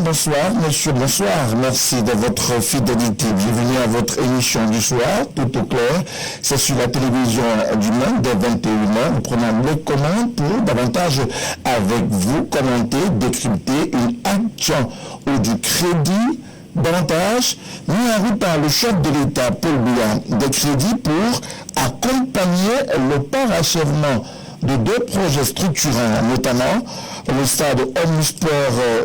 bonsoir, monsieur, bonsoir. Merci de votre fidélité. Bienvenue à votre émission du soir, tout au clair. C'est sur la télévision du Monde, dès 21h. Nous prenons les commandes pour davantage avec vous commenter, décrypter une action ou du crédit davantage mis en route par le chef de l'État, Paul Biya, des crédits pour accompagner le parachèvement de deux projets structurants, notamment le stade Omnisport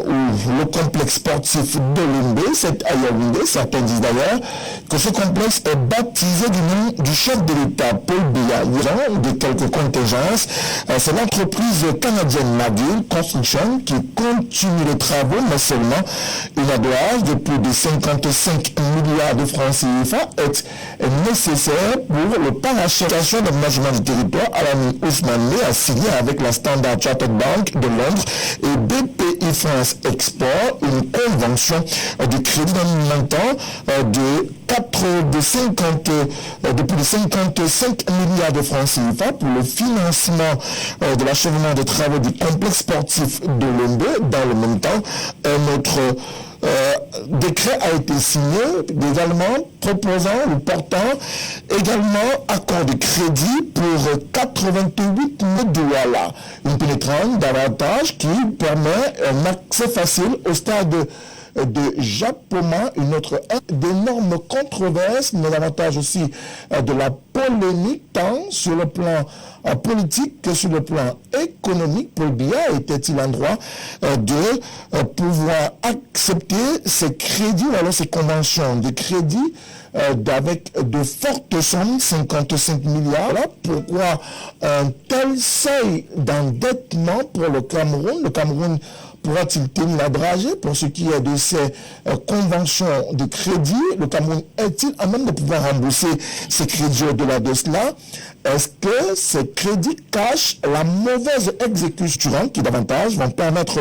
ou le complexe sportif de Limbe, c'est à Yaoundé. Certains disent d'ailleurs que ce complexe est baptisé du nom du chef de l'État, Paul Biya. De quelques contingences, c'est l'entreprise canadienne McGill Construction qui continue les travaux, mais seulement une adouage de plus de 55 milliards de francs CFA est nécessaire pour le parachèvement de management du territoire. Alain Ousmane a signé avec la Standard Chartered Bank de Londres et BPI France Export une convention de crédit d'un montant de plus de 55 milliards de francs CFA pour le financement de l'achèvement des travaux du complexe sportif de Lombe. Dans le même temps, un autre décret a été signé également proposant ou portant également accord de crédit pour 88 $, une pénétrante davantage qui permet un accès facile au stade de Japoma, une autre d'énormes controverses, mais davantage aussi de la polémique tant sur le plan politique que sur le plan économique. Paul Biya était-il en droit de pouvoir accepter ces crédits ou alors ces conventions de crédit avec de fortes sommes, 55 milliards. Là, pourquoi un tel seuil d'endettement pour le Cameroun? Le Cameroun pourra-t-il tenir la dragée pour ce qui est de ces conventions de crédit? Le Cameroun est-il à même de pouvoir rembourser ces crédits au-delà de cela? Est-ce que ces crédits cachent la mauvaise exécution qui davantage vont permettre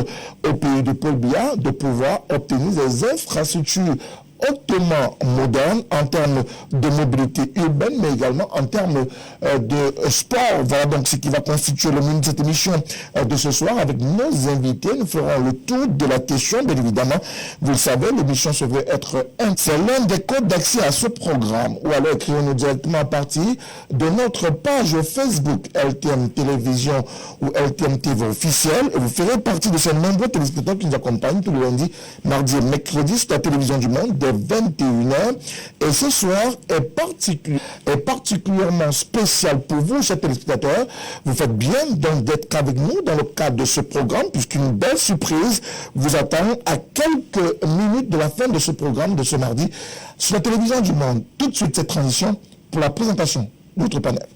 au pays de Paul Biya de pouvoir obtenir des infrastructures hautement moderne en termes de mobilité urbaine, mais également en termes de sport? Voilà donc ce qui va constituer le menu de cette émission de ce soir avec nos invités. Nous ferons le tour de la question, bien évidemment. Vous le savez, l'émission se veut être c'est l'un des codes d'accès à ce programme. Ou alors écrivez-nous directement à partir de notre page Facebook LTM Télévision ou LTM TV officielle. Et vous ferez partie de ces nombreux téléspectateurs qui nous accompagnent tous les lundis, mardis et mercredis sur la télévision du Monde 21h. Et ce soir est particulièrement spécial pour vous, chers téléspectateurs. Vous faites bien donc d'être avec nous dans le cadre de ce programme, puisqu'une belle surprise vous attend à quelques minutes de la fin de ce programme de ce mardi sur la télévision du Monde. Tout de suite, cette transition pour la présentation de notre panel.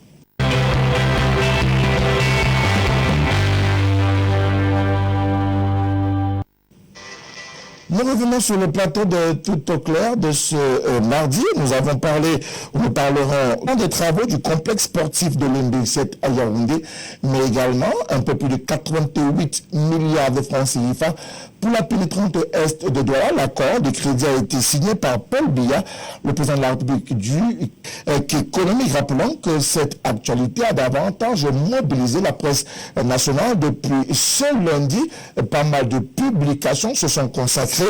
Nous revenons sur le plateau de Tout au clair de ce mardi. Nous parlerons des travaux du complexe sportif de l'Inde7 à Yaoundé, mais également un peu plus de 88 milliards de francs CFA pour la pénétrante est de Douala. L'accord de crédit a été signé par Paul Biya, le président de la République qui économique. Rappelons que cette actualité a davantage mobilisé la presse nationale depuis ce lundi. Pas mal de publications se sont consacrées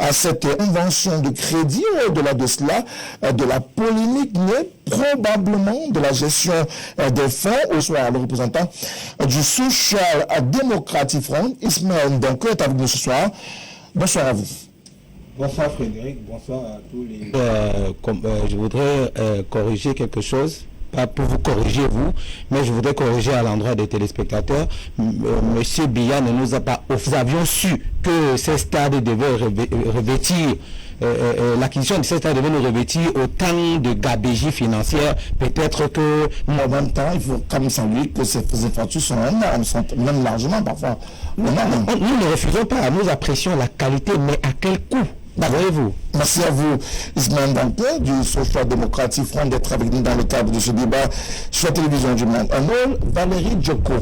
à cette convention de crédit. Au-delà de cela, de la polémique née probablement de la gestion des fonds. Au soir, le représentant du Social Democratic Front, Ismaël Donko, est avec nous ce soir. Bonsoir à vous. Bonsoir Frédéric, bonsoir à tous les... je voudrais corriger quelque chose. Pas pour vous corriger vous, mais je voudrais corriger à l'endroit des téléspectateurs. Monsieur Biya ne nous a pas... Nous avions su que ces stades devaient revêtir... l'acquisition de ces stades devait nous revêtir autant de gabegie financière. Peut-être que... En même temps, il faut quand même saluer que ces infrastructures sont énormes, sont même largement parfois... Nous ne refusons pas, nous apprécions la qualité, mais à quel coût? Voyez-vous. Merci à vous, Ismaël Danté, du Social Democratic Front, d'être avec nous dans le cadre de ce débat sur la télévision du Monde. Un autre, Valérie Djoko.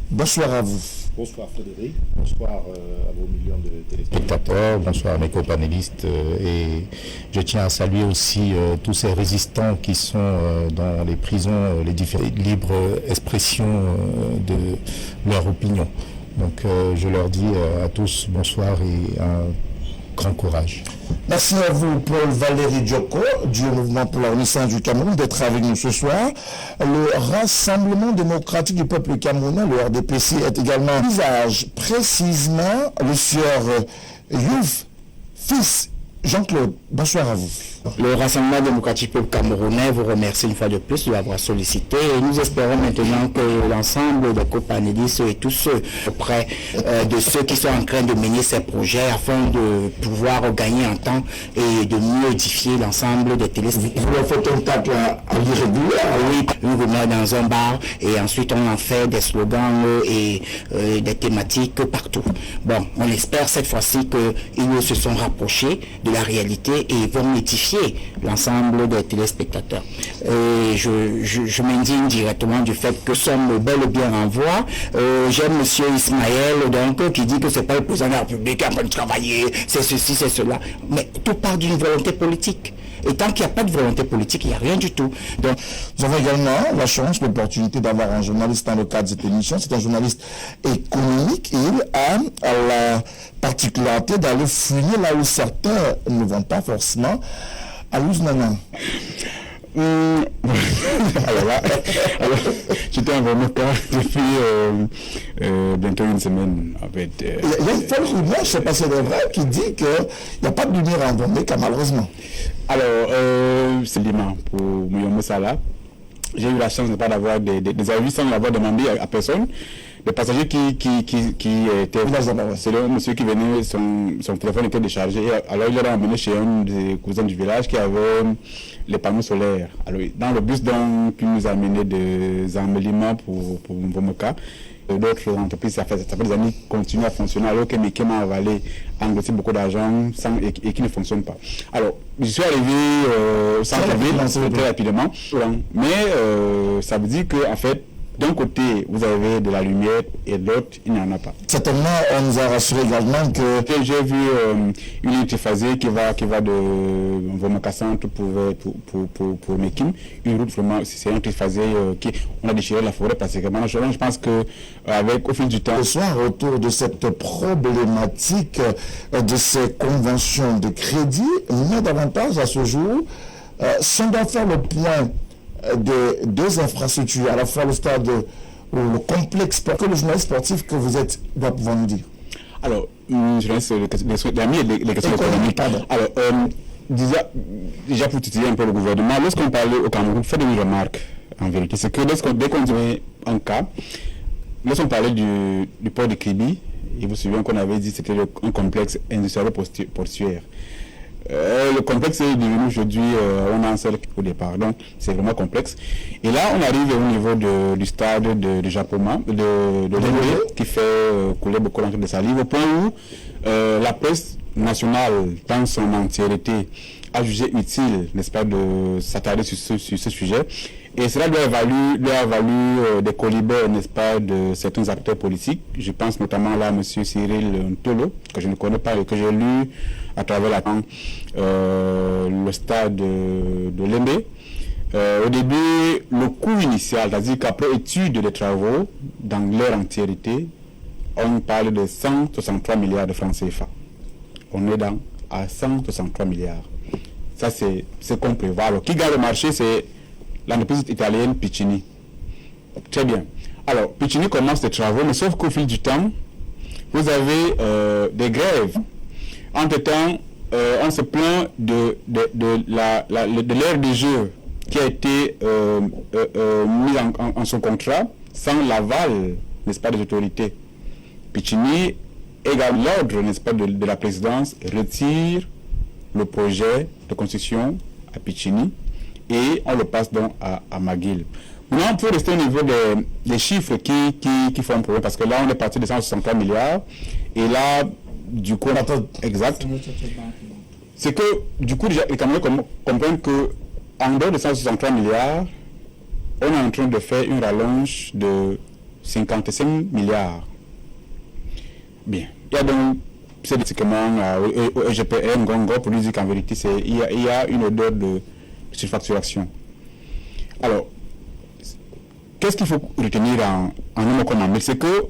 Bonsoir à vous. Bonsoir Frédéric, bonsoir à vos millions de téléspectateurs, bonsoir à mes copanélistes et je tiens à saluer aussi tous ces résistants qui sont dans les prisons, les différentes libres expressions de leur opinion. Donc je leur dis à tous bonsoir et grand courage. Merci à vous, Paul Valéry Dioko, du Mouvement pour la Renaissance du Cameroun, d'être avec nous ce soir. Le Rassemblement démocratique du peuple camerounais, le RDPC, est également visage précisément le sieur Youf, fils Jean-Claude. Bonsoir à vous. Le Rassemblement démocratique peuple camerounais vous remercie une fois de plus de l'avoir sollicité et nous espérons maintenant que l'ensemble des copanélistes et tous ceux auprès de ceux qui sont en train de mener ces projets afin de pouvoir gagner en temps et de mieux édifier l'ensemble des téléspectateurs. Vous faites un tacle à l'irrégulier. Oui, nous remet dans un bar et ensuite on en fait des slogans et des thématiques partout. Bon, on espère cette fois-ci qu'ils se sont rapprochés de la réalité et vont édifier l'ensemble des téléspectateurs. Et je m'indigne directement du fait que nous sommes bel et bien en voie. J'aime monsieur Ismaël donc qui dit que c'est pas le président de la République qui est en train de travailler, c'est ceci, c'est cela. Mais tout part d'une volonté politique. Et tant qu'il n'y a pas de volonté politique, il n'y a rien du tout. Donc, nous avons également la chance, l'opportunité d'avoir un journaliste dans le cadre de cette émission. C'est un journaliste économique et il a la particularité d'aller fouiller là où certains ne vont pas forcément. Alouz Nana. J'étais en Vomoka depuis bientôt une semaine. En fait, il y a une folle rumeur, je ne sais pas si c'est vrai, qui dit qu'il n'y a pas de lumière en Vomoka, malheureusement. Alors, c'est l'imam pour Mouyomo Salah. J'ai eu la chance de ne pas d'avoir des avis sans l'avoir demandé à personne. Les passagers qui étaient... C'est le monsieur qui venait, son téléphone était déchargé. Alors il l'a emmené chez un des cousins du village qui avait les panneaux solaires. Alors dans le bus donc, il nous a amené des embelliments pour Vomoka. D'autres entreprises, ça fait des années qui continuent à fonctionner alors que Mekem a avalé, a englouti beaucoup d'argent et qui ne fonctionne pas. Alors, je suis arrivé au centre-ville très rapidement, mais ça veut dire qu'en fait, d'un côté, vous avez de la lumière et de l'autre, il n'y en a pas. Certainement, on nous a rassuré également que... J'ai vu une ligne triphasée qui va de Vomoka Centre pour Mekim. Une route vraiment, c'est un triphasé on a déchiré la forêt parce que je pense qu'avec au fil du temps... Ce soir, autour de cette problématique de ces conventions de crédit, mais davantage à ce jour, si on doit faire le point de deux infrastructures, à la fois le stade ou le complexe, que le journaliste sportif que vous êtes doit pouvoir nous dire. Alors, journaliste, les questions économiques. Alors, déjà pour titiller un peu le gouvernement, lorsqu'on parlait au Cameroun, faites une remarque en vérité, c'est que dès qu'on disait un cas, lorsqu'on parlait du port de Kribi, et vous vous souvenez qu'on avait dit que c'était un complexe industriel portuaire. Le complexe est devenu aujourd'hui, on a un seul au départ, donc c'est vraiment complexe. Et là, on arrive au niveau du stade de Japoma, de l'Inde, qui fait couler beaucoup d'encre de salive, au point où la presse nationale, dans son entièreté, a jugé utile, n'est-ce pas, de s'attarder sur ce sujet. Et cela lui a valu des colibets, n'est-ce pas, de certains acteurs politiques. Je pense notamment là à M. Cyril Ntolo, que je ne connais pas et que j'ai lu à travers le stade de Lembe. Au début, le coût initial, c'est-à-dire qu'après étude des travaux, dans leur entièreté, on parle de 163 milliards de francs CFA. On est à 163 milliards. Ça, c'est qu'on prévoit. Alors, qui gagne le marché, c'est l'entreprise italienne Piccini. Très bien. Alors, Piccini commence des travaux, mais sauf qu'au fil du temps, vous avez des grèves. Entre-temps, on se plaint de l'heure de jeu qui a été mise en son contrat sans l'aval, n'est-ce pas, des autorités. Piccini, également l'ordre, n'est-ce pas, de la présidence, retire le projet de construction à Piccini et on le passe donc à McGill. Maintenant, pour rester au niveau des chiffres qui font un problème, parce que là, on est parti de 163 milliards, et là, du coup, exact, c'est que, du coup, déjà, les Camerounais comprennent que, en dehors de 163 milliards, on est en train de faire une rallonge de 55 milliards. Bien. Il y a donc, c'est pratiquement au EGPM, Gongo, pour lui dire qu'en vérité, il y a une odeur de surfacturation. Alors, qu'est-ce qu'il faut retenir en un mot comme en mille? C'est que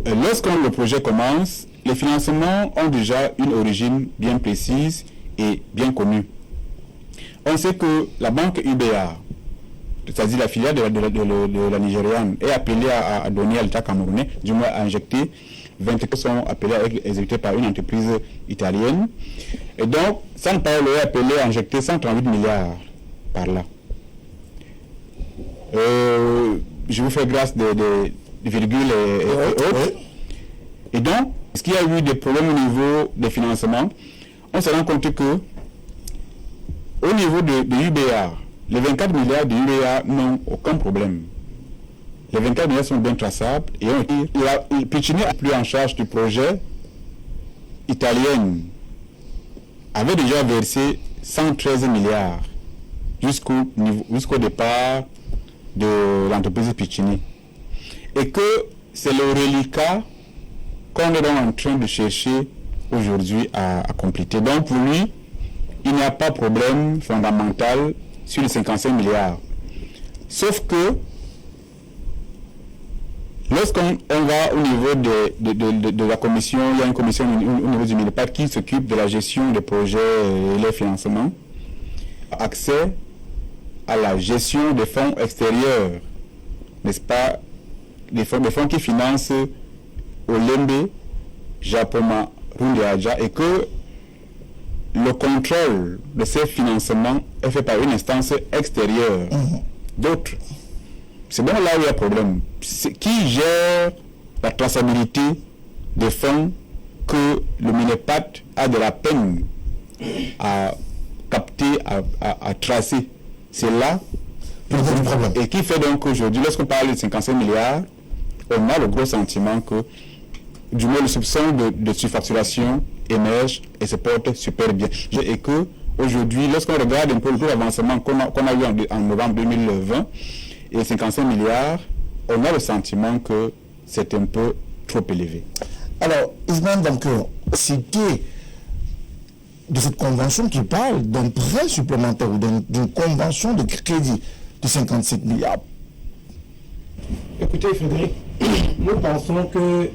lorsque le projet commence, les financements ont déjà une origine bien précise et bien connue. On sait que la banque UBA, c'est-à-dire la filiale de la Nigériane, est appelée à donner à l'État camerounais, du moins à injecter 24 sont appelés à être exécutés par une entreprise italienne. Et donc, San Paolo est appelé à injecter 138 milliards par là. Je vous fais grâce des virgules et autres. Et donc, est-ce qu'il y a eu des problèmes au niveau des financements? On se rend compte que au niveau de UBA, les 24 milliards de UBA n'ont aucun problème. Les 24 milliards sont bien traçables et Piccini n'a plus en charge du projet italien avait déjà versé 113 milliards jusqu'au départ de l'entreprise Piccini. Et que c'est le reliquat qu'on est donc en train de chercher aujourd'hui à compléter. Donc pour lui, il n'y a pas de problème fondamental sur les 55 milliards. Sauf que lorsqu'on va au niveau de la commission, il y a une commission au niveau du MINEPAD qui s'occupe de la gestion des projets et les financements, accès à la gestion des fonds extérieurs, n'est-ce pas, des fonds qui financent Olembe, Japoma, Rundiaja, et que le contrôle de ces financements est fait par une instance extérieure. D'autres. C'est bon là où il y a problème. Qui gère la traçabilité des fonds que le MINEPAD a de la peine à capter, à tracer? C'est là le problème. Et qui fait donc aujourd'hui, lorsqu'on parle de 55 milliards, on a le gros sentiment que, du moins le soupçon de surfacturation émerge et se porte super bien. Et que aujourd'hui, lorsqu'on regarde un peu le taux d'avancement qu'on a eu en novembre 2020, et 55 milliards, on a le sentiment que c'est un peu trop élevé. Alors, Ismaël Damkeur, c'était de cette convention qui parle d'un prêt supplémentaire ou d'une convention de crédit de 57 milliards. Écoutez, Frédéric, nous pensons que,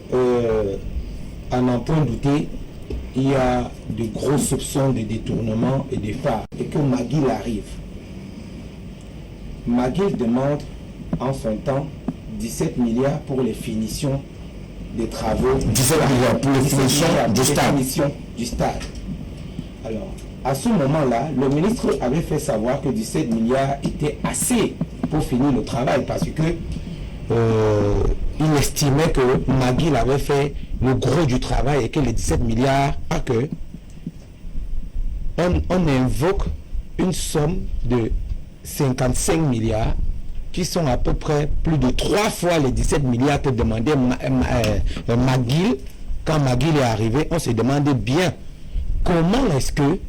à n'en point douter, il y a de gros soupçons de détournement et de phares, et que McGill arrive. McGill demande en son temps 17 milliards pour les finitions des travaux. 17 milliards pour les finitions du stade. Alors, à ce moment-là, le ministre avait fait savoir que 17 milliards était assez pour finir le travail parce que il estimait que McGill avait fait le gros du travail et que les 17 milliards, on invoque une somme de 55 milliards qui sont à peu près plus de 3 fois les 17 milliards que demandait McGill. Quand McGill est arrivé, on se demandait bien comment est-ce que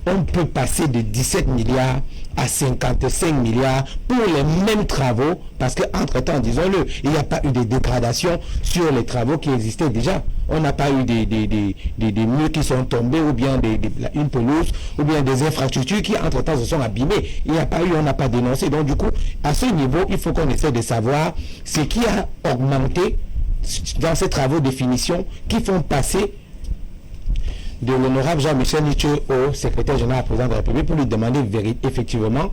on peut passer de 17 milliards à 55 milliards pour les mêmes travaux, parce qu'entre-temps, disons-le, il n'y a pas eu de dégradation sur les travaux qui existaient déjà. On n'a pas eu des murs qui sont tombés, ou bien une pelouse, ou bien des infrastructures qui, entre-temps, se sont abîmées. Il n'y a pas eu, on n'a pas dénoncé. Donc, du coup, à ce niveau, il faut qu'on essaie de savoir ce qui a augmenté dans ces travaux de finition qui font passer de l'honorable Jean-Michel Nietzsche au secrétaire général président de la République pour lui demander effectivement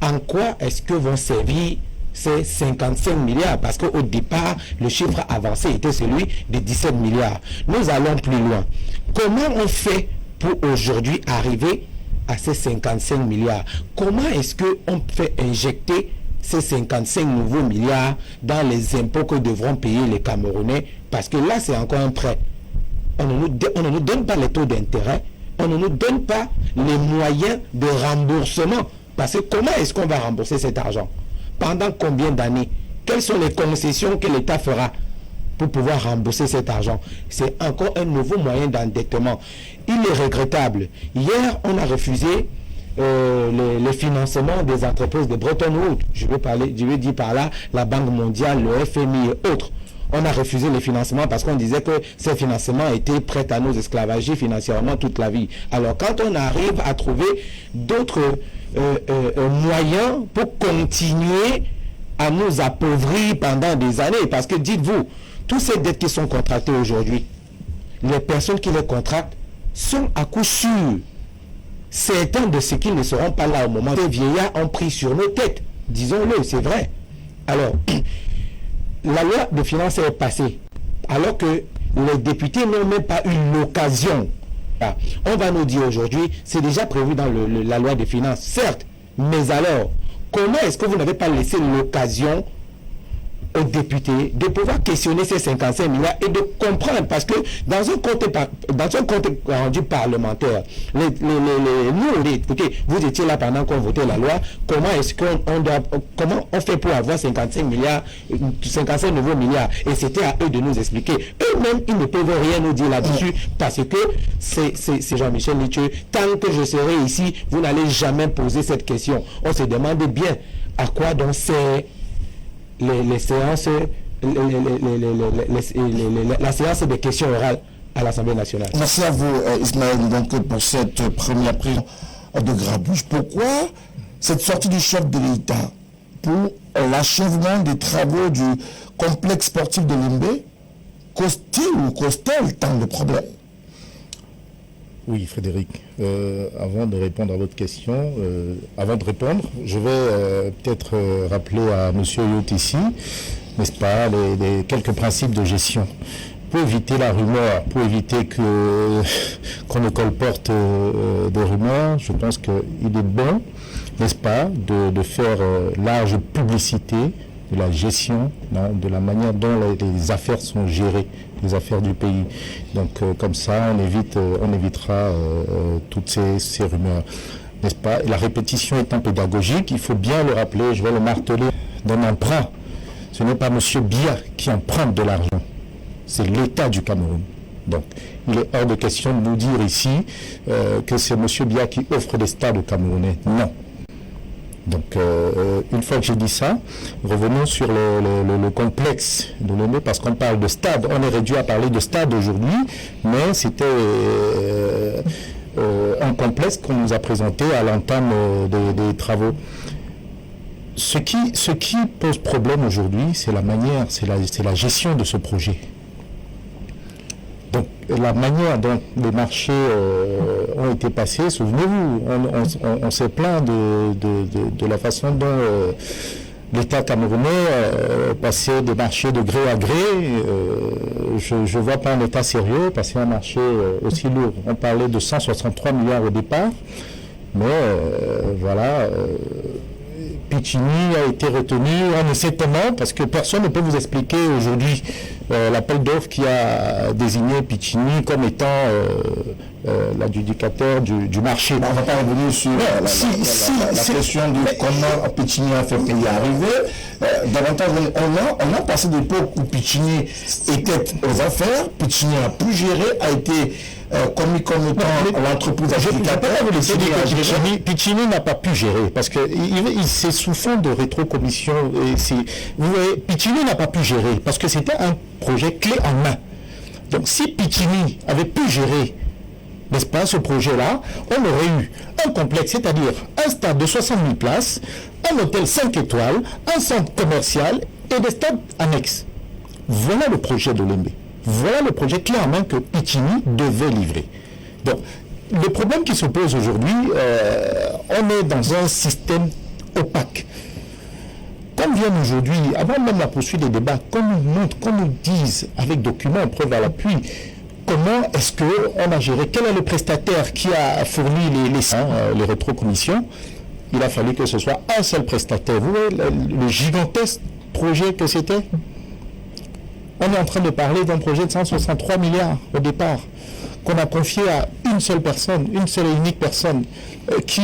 en quoi est-ce que vont servir ces 55 milliards, parce qu'au départ, le chiffre avancé était celui de 17 milliards. Nous allons plus loin. Comment on fait pour aujourd'hui arriver à ces 55 milliards? Comment est-ce qu'on fait injecter ces 55 nouveaux milliards dans les impôts que devront payer les Camerounais? Parce que là, c'est encore un prêt. On ne nous donne pas les taux d'intérêt, on ne nous donne pas les moyens de remboursement. Parce que comment est-ce qu'on va rembourser cet argent? Pendant combien d'années? Quelles sont les concessions que l'État fera pour pouvoir rembourser cet argent? C'est encore un nouveau moyen d'endettement. Il est regrettable. Hier, on a refusé les financements des entreprises de Bretton Woods. Je veux dire par là la Banque mondiale, le FMI et autres. On a refusé les financements parce qu'on disait que ces financements étaient prêts à nous esclavager financièrement toute la vie. Alors quand on arrive à trouver d'autres moyens pour continuer à nous appauvrir pendant des années, parce que dites-vous, tous ces dettes qui sont contractées aujourd'hui, les personnes qui les contractent sont à coup sûr certains de ceux qui ne seront pas là au moment où les vieillards ont pris sur nos têtes. Disons-le, c'est vrai. Alors, la loi de finances est passée, alors que les députés n'ont même pas eu l'occasion. On va nous dire aujourd'hui, c'est déjà prévu dans la loi de finances, certes, mais alors, comment est-ce que vous n'avez pas laissé l'occasion aux députés de pouvoir questionner ces 55 milliards et de comprendre, parce que dans un compte rendu parlementaire, écoutez, vous étiez là pendant qu'on votait la loi, comment est-ce comment on fait pour avoir 55 milliards, 55 nouveaux milliards, et c'était à eux de nous expliquer. Eux-mêmes, ils ne peuvent rien nous dire là-dessus, parce que c'est Jean-Michel Lithieu, tant que je serai ici, vous n'allez jamais poser cette question. On se demande bien à quoi donc c'est les séances, la séance de questions orales à l'Assemblée nationale. Merci à vous, Ismaël, donc, pour cette première prise de Grabuge. Pourquoi cette sortie du chef de l'État pour l'achèvement des travaux du complexe sportif de Limbe cause-t-elle tant de problèmes? Oui, Frédéric. Avant de répondre à votre question, je vais peut-être rappeler à M. Yot ici, n'est-ce pas, les quelques principes de gestion. Pour éviter la rumeur, pour éviter qu'on ne colporte des rumeurs, je pense qu'il est bon, n'est-ce pas, de faire large publicité de la gestion, de la manière dont les affaires sont gérées, les affaires du pays. Donc comme ça, on évitera toutes ces rumeurs, n'est-ce pas? Et la répétition étant pédagogique, il faut bien le rappeler, je vais le marteler, d'un emprunt. Ce n'est pas M. Biya qui emprunte de l'argent, c'est l'État du Cameroun. Donc, il est hors de question de nous dire ici que c'est M. Biya qui offre des stades aux Camerounais. Non. Donc, une fois que j'ai dit ça, revenons sur le complexe de Limbe, parce qu'on parle de stade. On est réduit à parler de stade aujourd'hui, mais c'était un complexe qu'on nous a présenté à l'entame des travaux. Ce qui pose problème aujourd'hui, c'est la manière, c'est la gestion de ce projet. Donc, la manière dont les marchés ont été passés, souvenez-vous, on s'est plaint de la façon dont l'État camerounais passait des marchés de gré à gré. Je ne vois pas un État sérieux passer un marché aussi lourd. On parlait de 163 milliards au départ, mais voilà... Piccini a été retenu, on ne sait comment, parce que personne ne peut vous expliquer aujourd'hui l'appel d'offres qui a désigné Piccini comme étant l'adjudicateur du marché. On ne va pas revenir sur la question de comment Piccini a fait payer arriver. Davantage, on a passé d'époque où Piccini était aux affaires, Piccini a pu gérer, a été commis comme étant l'entreprise adjudicateur. Piccini n'a pas pu gérer, parce que c'est sous fond de rétrocommission. Vous voyez, Piccini n'a pas pu gérer, parce que c'était un projet clé en main. Donc si Piccini avait pu gérer, n'est-ce pas, ce projet-là, on aurait eu un complexe, c'est-à-dire un stade de 60 000 places, un hôtel 5 étoiles, un centre commercial et des stades annexes. Voilà le projet de Limbe. Voilà le projet clé en main que Piccini devait livrer. Donc, le problème qui se pose aujourd'hui, on est dans un système opaque. Qu'on vienne aujourd'hui, avant même la poursuite des débats, qu'on nous montre, qu'on nous dise, avec documents, preuves à l'appui, comment est-ce qu'on a géré, quel est le prestataire qui a fourni les rétrocommissions. Il a fallu que ce soit un seul prestataire. Vous voyez le gigantesque projet que c'était? On est en train de parler d'un projet de 163 milliards au départ, qu'on a confié à une seule personne, une seule et unique personne, qui,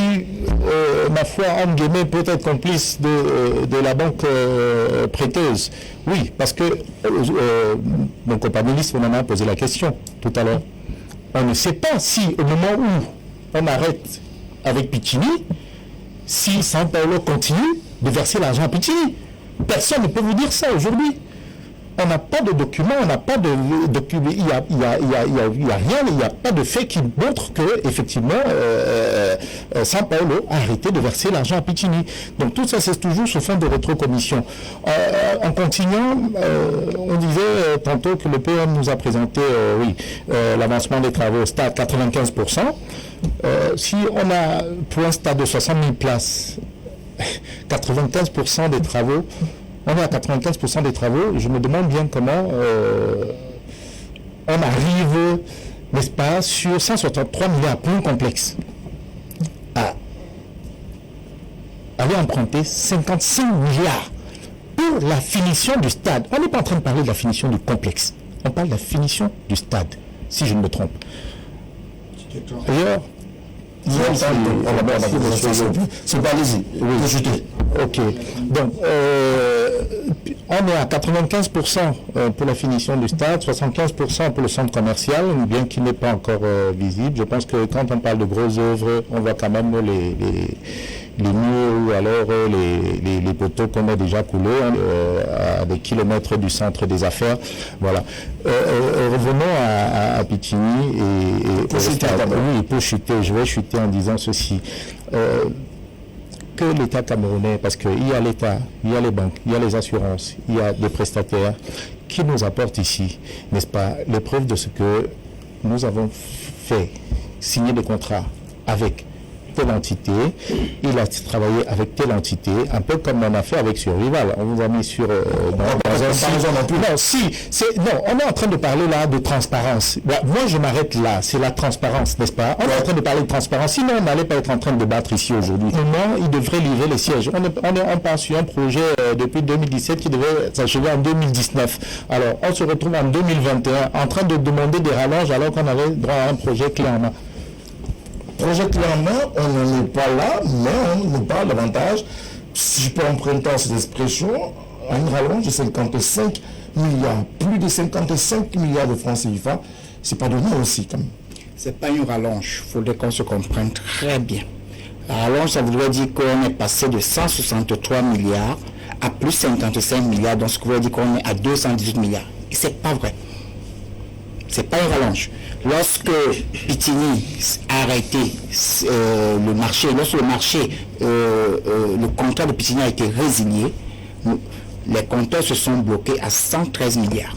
ma foi, en guillemets, peut être complice de la banque prêteuse. Oui, parce que mon compagnoniste, on en a posé la question tout à l'heure. On ne sait pas si, au moment où on arrête avec Piccini, si São Paulo continue de verser l'argent à Piccini. Personne ne peut vous dire ça aujourd'hui. On n'a pas de documents, on n'a pas de documents, il n'y a rien, il n'y a pas de fait qui montre que effectivement São Paulo a arrêté de verser l'argent à Piccini. Donc tout ça, c'est toujours sous forme de rétrocommission. En continuant, on disait tantôt que le PM nous a présenté l'avancement des travaux stade 95%. Si on a pour un stade de 60 000 places, 95% des travaux, on est à 95% des travaux, je me demande bien comment on arrive, n'est-ce pas, sur 163 milliards, plus complexe, à aller emprunter 55 milliards pour la finition du stade. On n'est pas en train de parler de la finition du complexe, on parle de la finition du stade, si je ne me trompe. D'ailleurs, c'est pas allez-y. Oui, ok. Donc, on est à 95% pour la finition du stade, 75% pour le centre commercial, bien qu'il n'est pas encore visible. Je pense que quand on parle de grosses œuvres, on voit quand même les murs ou alors les poteaux qu'on a déjà coulés à des kilomètres du centre des affaires. Voilà. Revenons à Piccini et pour chuter. Oui, pour chuter. Je vais chuter en disant ceci. Que l'État camerounais, parce qu'il y a l'État, il y a les banques, il y a les assurances, il y a des prestataires qui nous apportent ici, n'est-ce pas, les preuves de ce que nous avons fait, signer des contrats avec telle entité, il a travaillé avec telle entité, un peu comme on a fait avec Survival. On vous a mis sur on est en train de parler là de transparence. Moi je m'arrête là, c'est la transparence, n'est-ce pas? On est en train de parler de transparence, sinon on n'allait pas être en train de débattre ici aujourd'hui. Comment il devrait livrer les sièges? On part sur un projet depuis 2017 qui devait s'achever en 2019. Alors on se retrouve en 2021 en train de demander des rallonges alors qu'on avait droit à un projet clé en main. Projet clé en main, on n'en est pas là, mais on nous parle davantage, si je peux emprunter cette expression, à une rallonge de 55 milliards, plus de 55 milliards de francs CFA, c'est pas donné aussi quand même. C'est pas une rallonge, il faudrait qu'on se comprenne très bien. La rallonge, ça voudrait dire qu'on est passé de 163 milliards à plus 55 milliards, donc ce qui veut dire qu'on est à 218 milliards. Et c'est pas vrai. C'est pas une rallonge. Lorsque Piccini a arrêté le marché, lorsque le contrat de Piccini a été résilié, les compteurs se sont bloqués à 113 milliards.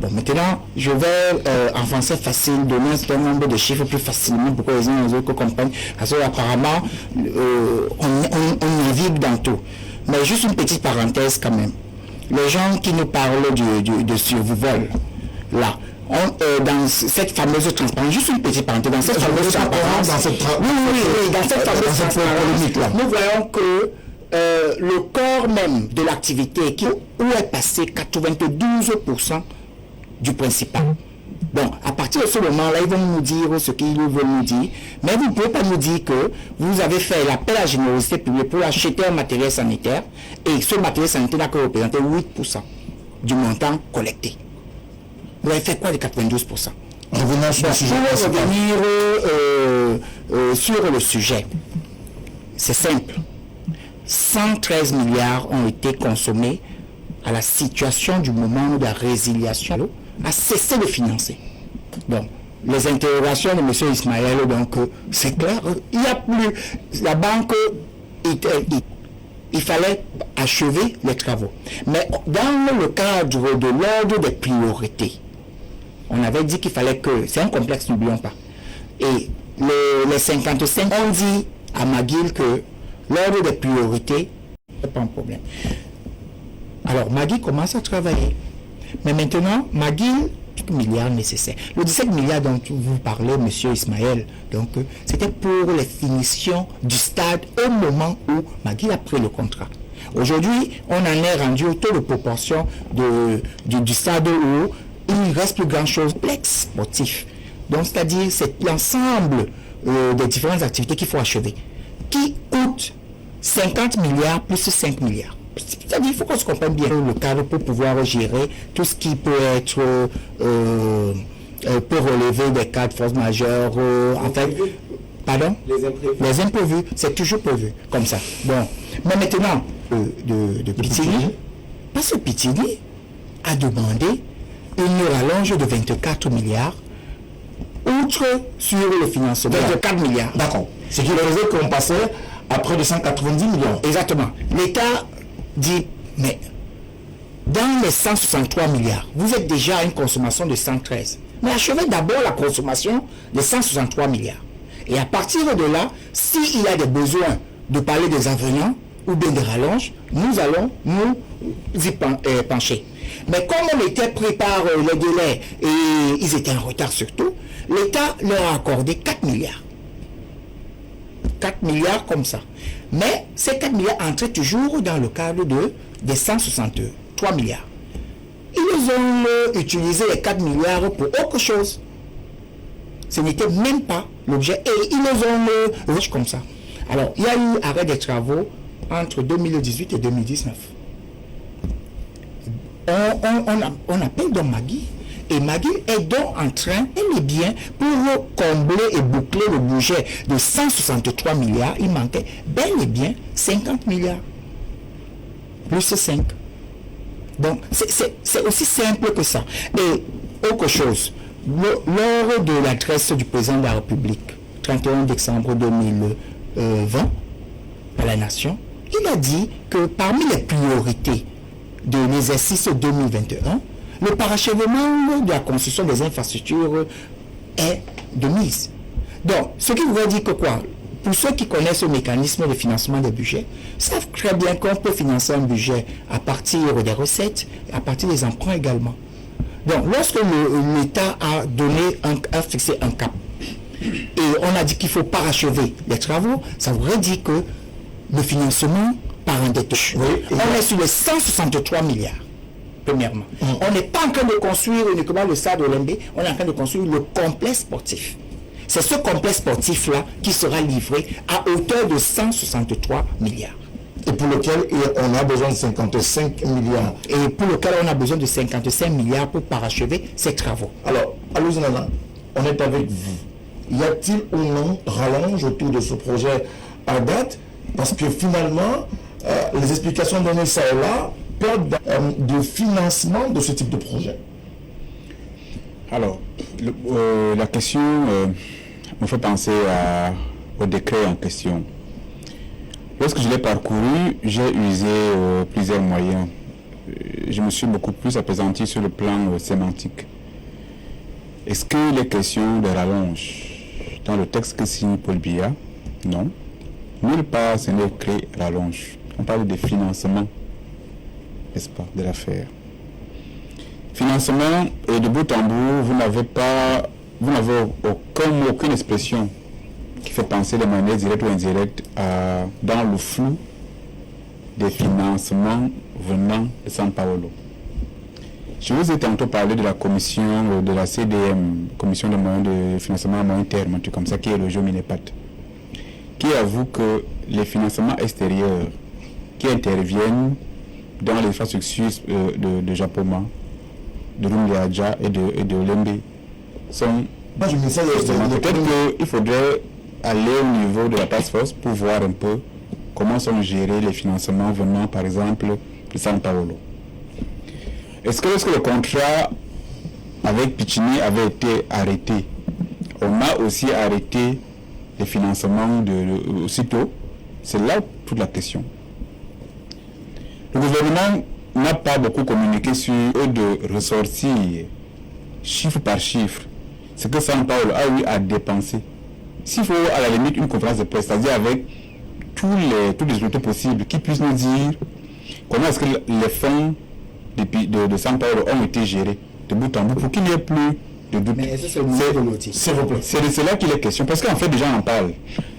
Bon, maintenant, je vais en français facile donner un certain nombre de chiffres plus facilement pour que les uns et les autres comprennent. Parce qu'apparemment, on navigue dans tout. Mais juste une petite parenthèse quand même. Les gens qui nous parlent de survol, là, dans cette fameuse transparence, juste une petite parenthèse, dans cette fameuse transparence, dans cette fameuse transparence, nous voyons que le corps même de l'activité, où est passé 92% du principal. Bon, à partir de ce moment-là, ils vont nous dire ce qu'ils veulent nous dire, mais vous ne pouvez pas nous dire que vous avez fait l'appel à la générosité publique pour acheter un matériel sanitaire, et ce matériel sanitaire n'a que représenté 8% du montant collecté. Vous avez fait quoi de 92%? Revenons sur le sujet. Pour revenir sur le sujet, c'est simple. 113 milliards ont été consommés à la situation du moment de la résiliation a cessé de financer. Donc, les interrogations de M. Ismaël, donc, c'est clair, il n'y a plus. La banque, il fallait achever les travaux. Mais dans le cadre de l'ordre des priorités, on avait dit qu'il fallait que, c'est un complexe, n'oublions pas. Et les 55 ont dit à McGill que l'ordre des priorités, c'est pas un problème. Alors, McGill commence à travailler. Mais maintenant, McGill, milliards nécessaires. Le 17 milliards dont vous parlez, M. Ismaël, donc, c'était pour les finitions du stade au moment où McGill a pris le contrat. Aujourd'hui, on en est rendu au taux de proportion du stade où il ne reste plus grand-chose complexe sportif. Donc, c'est-à-dire, c'est l'ensemble des différentes activités qu'il faut achever, qui coûte 50 milliards plus 5 milliards. C'est-à-dire, il faut qu'on se comprenne bien le cadre pour pouvoir gérer tout ce qui peut être pour relever des cas de force majeure. En fait, pardon? Les imprévus, c'est toujours prévu, comme ça. Bon, mais maintenant, de Piccini, parce que Piccini a demandé une rallonge de 24 milliards, outre sur le financement. 24 milliards. D'accord. Ce qui faisait qu'on passait à près de 190 millions. Exactement. L'État dit, mais dans les 163 milliards, vous êtes déjà à une consommation de 113. Mais achevez d'abord la consommation de 163 milliards. Et à partir de là, s'il y a des besoins de parler des avenants ou bien des rallonges, nous allons nous y pencher. Mais comme l'État prépare les délais et ils étaient en retard surtout, l'État leur a accordé 4 milliards. 4 milliards comme ça. Mais ces 4 milliards entraient toujours dans le cadre des 163 milliards. Ils ont utilisé les 4 milliards pour autre chose. Ce n'était même pas l'objet. Et ils ont riche comme ça. Alors, il y a eu arrêt des travaux entre 2018 et 2019. On appelle donc Magui. Et Magui est donc en train, elle est bien, pour combler et boucler le budget de 163 milliards, il manquait bel et bien 50 milliards. Plus 5. Donc, c'est aussi simple que ça. Et autre chose, lors de l'adresse du président de la République, 31 décembre 2020, à la Nation, il a dit que parmi les priorités de l'exercice 2021, le parachèvement de la construction des infrastructures est de mise. Donc, ce qui voudrait dire que quoi? Pour ceux qui connaissent le mécanisme de financement des budgets, savent très bien qu'on peut financer un budget à partir des recettes, à partir des emprunts également. Donc, lorsque l'État a fixé un cap, et on a dit qu'il faut parachever les travaux, ça voudrait dire que le financement par endettement. Oui, on est sur les 163 milliards. Premièrement. On n'est pas en train de construire uniquement le stade olympique, on est en train de construire le complexe sportif. C'est ce complexe sportif-là qui sera livré à hauteur de 163 milliards. Et pour lequel on a besoin de 55 milliards. Et pour lequel on a besoin de 55 milliards pour parachever ces travaux. Alors, Alouzanana, on est avec vous. Y a-t-il ou non rallonge autour de ce projet à date? Parce que finalement, les explications données ça et là perdent de financement de ce type de projet. Alors, la question me fait penser au décret en question. Lorsque je l'ai parcouru, j'ai usé plusieurs moyens. Je me suis beaucoup plus appesanti sur le plan sémantique. Est-ce que les questions de rallonge dans le texte que signe Paul Biya? Non. Nulle part ce n'est écrit rallonge. On parle de financement, n'est-ce pas, de l'affaire. Financement, et de bout en bout, vous n'avez aucune expression qui fait penser de manière directe ou indirecte dans le flou des financements venant de São Paulo. Je vous ai tantôt parlé de la commission de la CDM, commission de moyens de financement à moyen terme, un truc comme ça, qui est le jeu Minepat, qui avoue que les financements extérieurs qui interviennent dans les infrastructures de Japoma, de Rumbiaja et de Olembe sont... Peut-être qu'il faudrait aller au niveau de la task force pour voir un peu comment sont gérés les financements venant par exemple de São Paulo. Est-ce que lorsque le contrat avec Pichini avait été arrêté, on a aussi arrêté les financements aussitôt? C'est là toute la question. Le gouvernement n'a pas beaucoup communiqué sur eux de ressortir chiffre par chiffre ce que São Paulo a eu à dépenser. S'il faut à la limite une conférence de presse, c'est-à-dire avec tous les résultats possibles, qui puissent nous dire comment est-ce que les fonds de São Paulo ont été gérés de bout en bout pour qu'il n'y ait plus de doute. Mais c'est le niveau de l'outil. C'est de cela qu'il est question, parce qu'en fait, des gens en parlent.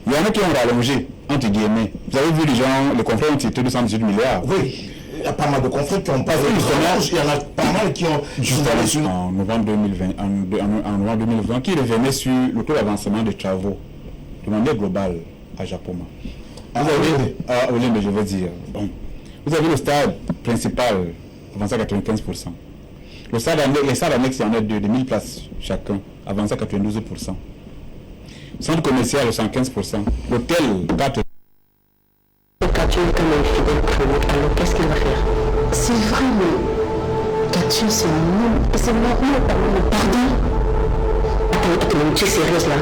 Il y en a qui ont rallongé, entre guillemets. Vous avez vu les confrères ont été 218 milliards. Oui. Il y a pas mal de confrères qui n'ont pas vu il y en a pas mal qui ont en novembre 2020 qui revenait sur le taux d'avancement des travaux de manière globale à Japoma. Vous avez à Olembe, je veux dire. Bon. Vous avez le stade principal avancé à 95%. Les stades annexes, il y en a deux, de 1000 places chacun, avancé à 92%. Centre commercial, 115%. L'hôtel, 4%. Alors qu'est-ce qu'il va faire? C'est vrai, mais Katsu, c'est normal, pardon. Attends, tu es sérieuse là?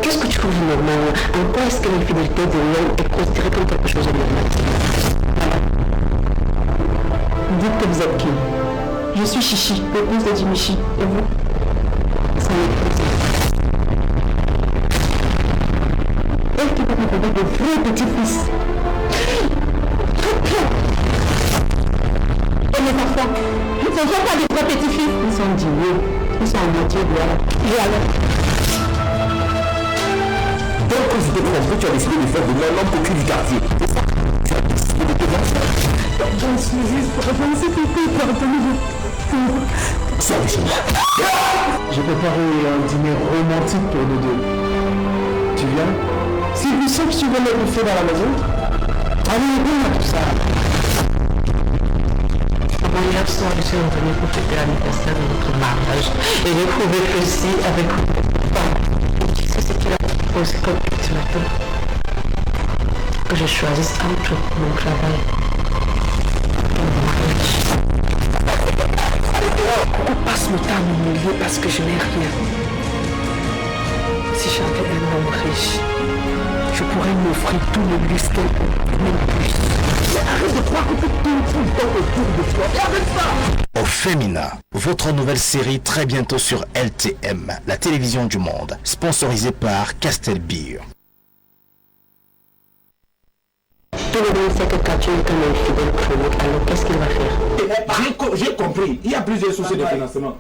qu'est-ce que tu trouves normal? En quoi est-ce que l'infidélité de l'homme est considérée comme quelque chose de normal? Dites que vous êtes qui? Je suis Chichi, l'épouse de Jimichi. Et vous? C'est l'épouse. Elle qui peut me trouver de vrais petits-fils. Et les enfants, ils ne sont pas des vrais petits-fils. Ils sont dînés. Ils sont en moitié de l'heure. Et alors? Donc, quand je te comprends, tu as décidé de faire de moi l'homme cocu du quartier. C'est ça? Tu as décidé de te lancer. Je suis juste pour répondre ce que tu pardonnez. Sors de chez moi. J'ai préparé un dîner romantique pour nous deux. Tu viens? Si vous savez que tu veux mettre le feu dans la maison, allez, bien à tout ça. Hier soir, je suis revenue pour fêter l'anniversaire de notre mariage. Et j'ai trouvé ceci avec vous. Tu sais ce qu'il a proposé comme ultimatum? Que je choisisse entre mon travail et mon mariage. On passe le temps à m'humilier parce que je n'ai rien. Si j'avais un homme riche, je pourrais m'offrir tout le luxe qu'elle peut, même plus. Arrête de croire que tout le temps autour de toi. Arrête ça! Au Féminin, votre nouvelle série très bientôt sur LTM, la télévision du monde, sponsorisée par Castel Beer. Tout le monde sait que Katou est un infidèle chronique, alors qu'est-ce qu'il va faire? J'ai compris. Il y a plusieurs sources de financement.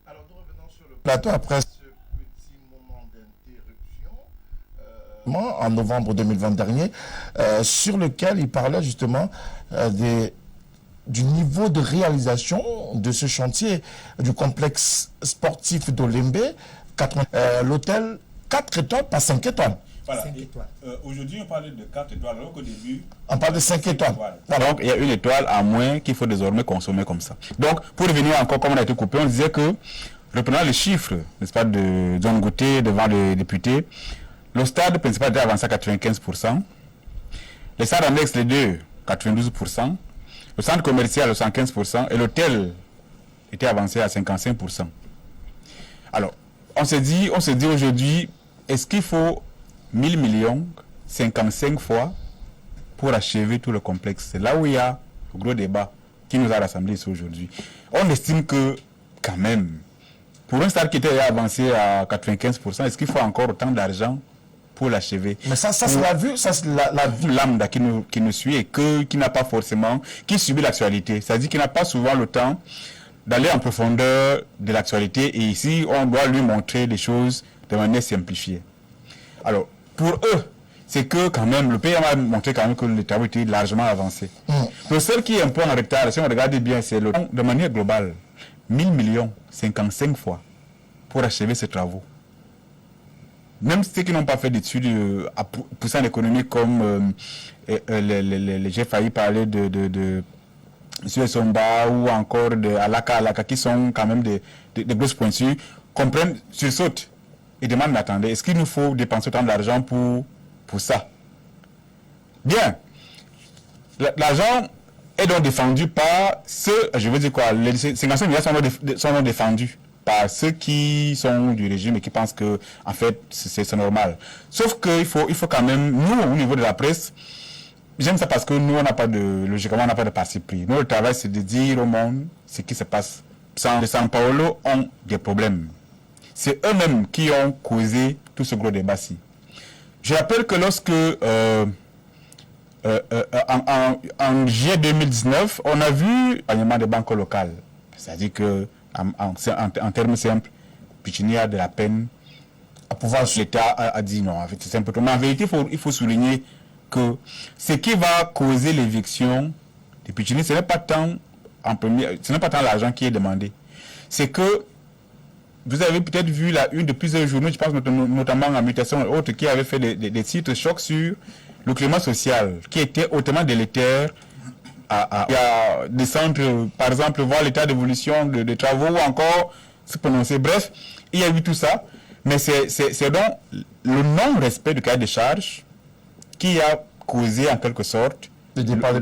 Alors nous revenons sur le plateau après ce petit moment d'interruption en novembre 2020 dernier, sur lequel il parlait justement du niveau de réalisation de ce chantier du complexe sportif d'Olembe, l'hôtel 4 étoiles, pas 5 étoiles. Voilà. Aujourd'hui, on parlait de 4 étoiles, alors qu'au début... On parle de 5 étoiles. Voilà. Donc, il y a une étoile à moins qu'il faut désormais consommer comme ça. Donc, pour revenir encore, comme on a été coupé, on disait que, reprenant les chiffres, n'est-ce pas, de John Gauthier devant les députés, le stade principal était avancé à 95%, les stades annexes, les deux, 92%, le centre commercial, 115%, et l'hôtel était avancé à 55%. Alors, on s'est dit aujourd'hui, est-ce qu'il faut 1000 millions, 55 fois, pour achever tout le complexe? C'est là où il y a le gros débat qui nous a rassemblés ici aujourd'hui. On estime que, quand même, pour un stade qui était avancé à 95%, est-ce qu'il faut encore autant d'argent pour l'achever? Mais ça c'est la vue, ça c'est la vue lambda qui nous suit et qui n'a pas forcément, qui subit l'actualité. C'est-à-dire qu'il n'a pas souvent le temps d'aller en profondeur de l'actualité, et ici, on doit lui montrer des choses de manière simplifiée. Alors, pour eux, c'est que quand même, le pays a montré quand même que les travaux étaient largement avancés. Le seul qui est un peu en retard, si on regarde bien, c'est de manière globale, 1000 millions, 55 fois, pour achever ces travaux. Même ceux qui n'ont pas fait d'études poussant l'économie, comme j'ai failli parler de M. Somba ou encore de Alaka, qui sont quand même des grosses pointures, comprennent, sursautent et demandent, mais attendez, est-ce qu'il nous faut dépenser autant d'argent pour ça? Bien, l'argent est donc défendu par ceux, je veux dire quoi, les 55 milliards sont donc défendus par ceux qui sont du régime et qui pensent que, en fait, c'est normal. Sauf qu'il faut quand même, nous, au niveau de la presse, j'aime ça parce que nous, logiquement, on n'a pas de parti pris. Nous, le travail, c'est de dire au monde ce qui se passe. Les São Paulo ont des problèmes. C'est eux-mêmes qui ont causé tout ce gros débat-ci. Je rappelle que lorsque, en juillet 2019, on a vu l'alignement des banques locales. C'est-à-dire que, en termes simples, Pichini a de la peine à pouvoir, l'État a dit non. C'est simplement. Mais en vérité, il faut souligner que ce qui va causer l'éviction de Pichini, ce n'est pas tant l'argent qui est demandé. C'est que vous avez peut-être vu la une de plusieurs journaux, je pense notamment en Mutation et autres, qui avaient fait des titres chocs sur le climat social, qui était hautement délétère à descendre, par exemple, voir l'état d'évolution de travaux ou encore se prononcer. Bref, il y a eu tout ça. Mais c'est donc le non-respect du cahier de charges qui a causé en quelque sorte le départ de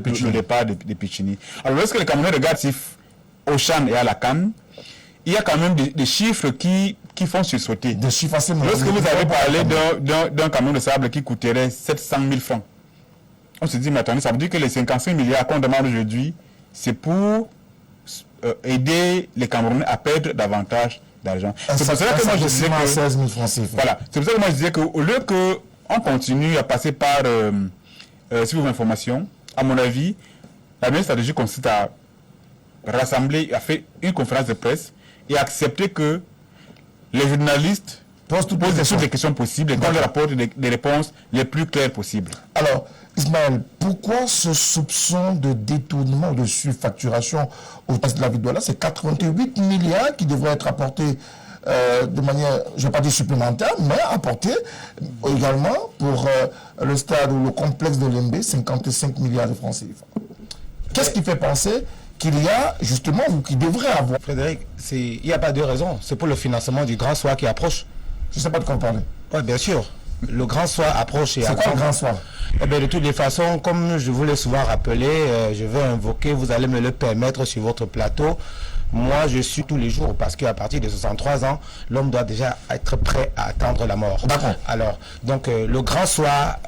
Pichini. Alors lorsque les Camerounais regardent si Auchan est à la CAN, il y a quand même des chiffres qui font sursauter. Des chiffres assez lorsque vous avez parlé d'un camion de sable qui coûterait 700 000 francs, on se dit, mais attendez, ça veut dire que les 55 milliards qu'on demande aujourd'hui, c'est pour aider les Camerounais à perdre davantage d'argent. C'est pour cela que moi je disais que 16 000 francs CFA. Voilà, c'est pour ça que moi je disais qu'au lieu qu'on continue à passer par si vous avez information, à mon avis, la meilleure stratégie consiste à rassembler, à faire une conférence de presse et accepter que les journalistes posent toutes les questions possibles et qu'on leur apporte des réponses les plus claires possibles. Alors, Ismaël, pourquoi ce soupçon de détournement, de surfacturation au test de la ville Douala? C'est 88 milliards qui devraient être apportés de manière, je ne vais pas dire supplémentaire, mais apportés également pour le stade ou le complexe de l'Embe, 55 milliards de francs CFA. Qu'est-ce qui fait penser qu'il y a justement, ou qu'il devrait avoir? Frédéric, il n'y a pas de raison. C'est pour le financement du Grand Soir qui approche. Je ne sais pas de quoi parler. Oui, bien sûr. Le Grand Soir approche. C'est quoi le Grand Soir? Eh bien, de toutes les façons, comme je vous l'ai souvent rappelé, je vais invoquer, vous allez me le permettre sur votre plateau. Moi, je suis tous les jours, parce qu'à partir de 63 ans, l'homme doit déjà être prêt à attendre la mort. D'accord. Alors, donc, le Grand Soir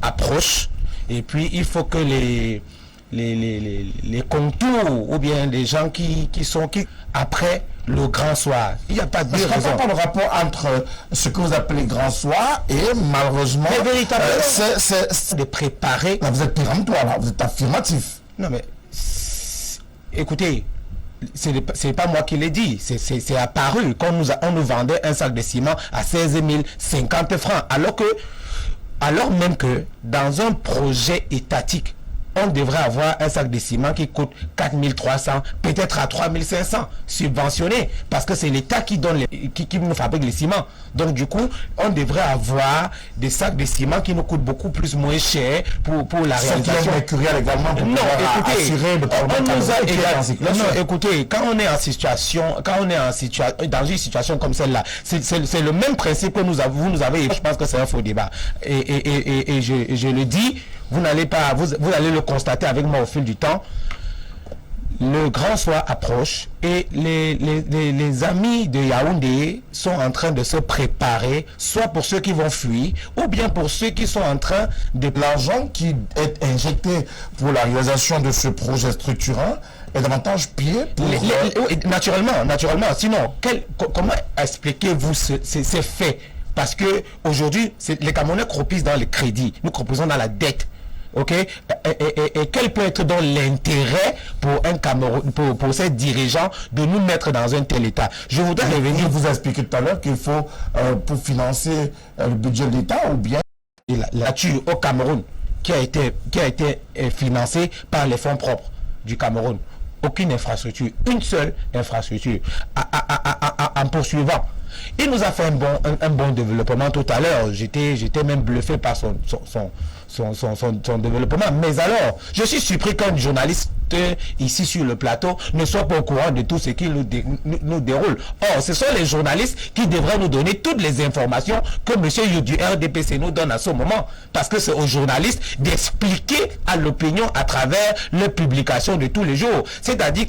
approche, et puis il faut que les contours, ou bien les gens qui après le Grand Soir, il n'y a pas de raison. Parce qu'on pas le rapport entre ce que vous appelez Grand Soir et malheureusement, c'est de préparer. Là, vous êtes péremptoire, là, vous êtes affirmatif. Non mais, écoutez, c'est pas moi qui l'ai dit, c'est apparu quand on nous vendait un sac de ciment à 16 050 francs, alors même que dans un projet étatique, on devrait avoir un sac de ciment qui coûte 4 300, peut-être à 3 500, subventionné, parce que c'est l'État qui donne qui nous fabrique les ciments. Donc du coup, on devrait avoir des sacs de ciment qui nous coûtent beaucoup moins cher pour la réalisation. Également pour écoutez, quand on est dans une situation comme celle-là, c'est le même principe que vous nous avez. Je pense que c'est un faux débat. Et je le dis. Vous n'allez pas, vous allez le constater avec moi au fil du temps. Le Grand Soir approche et les amis de Yaoundé sont en train de se préparer, soit pour ceux qui vont fuir, ou bien pour ceux qui sont en train de... L'argent qui est injecté pour la réalisation de ce projet structurant est davantage pillé pour... Naturellement. Sinon, comment expliquez-vous ces faits? Parce que aujourd'hui, les Camerounais croupissent dans le crédit, nous croupissons dans la dette. Ok, et quel peut être donc l'intérêt pour un Cameroun, pour ces dirigeants de nous mettre dans un tel état? Je voudrais revenir. Vous expliquer tout à l'heure qu'il faut pour financer le budget de l'État ou bien la tue au Cameroun qui a été financée par les fonds propres du Cameroun. Aucune infrastructure, une seule infrastructure. En poursuivant, il nous a fait un bon développement tout à l'heure. J'étais même bluffé par son développement. Mais alors, je suis surpris qu'un journaliste ici sur le plateau ne soit pas au courant de tout ce qui nous déroule. Or, ce sont les journalistes qui devraient nous donner toutes les informations que M. Youp du RDPC nous donne à ce moment. Parce que c'est aux journalistes d'expliquer à l'opinion à travers les publications de tous les jours. C'est-à-dire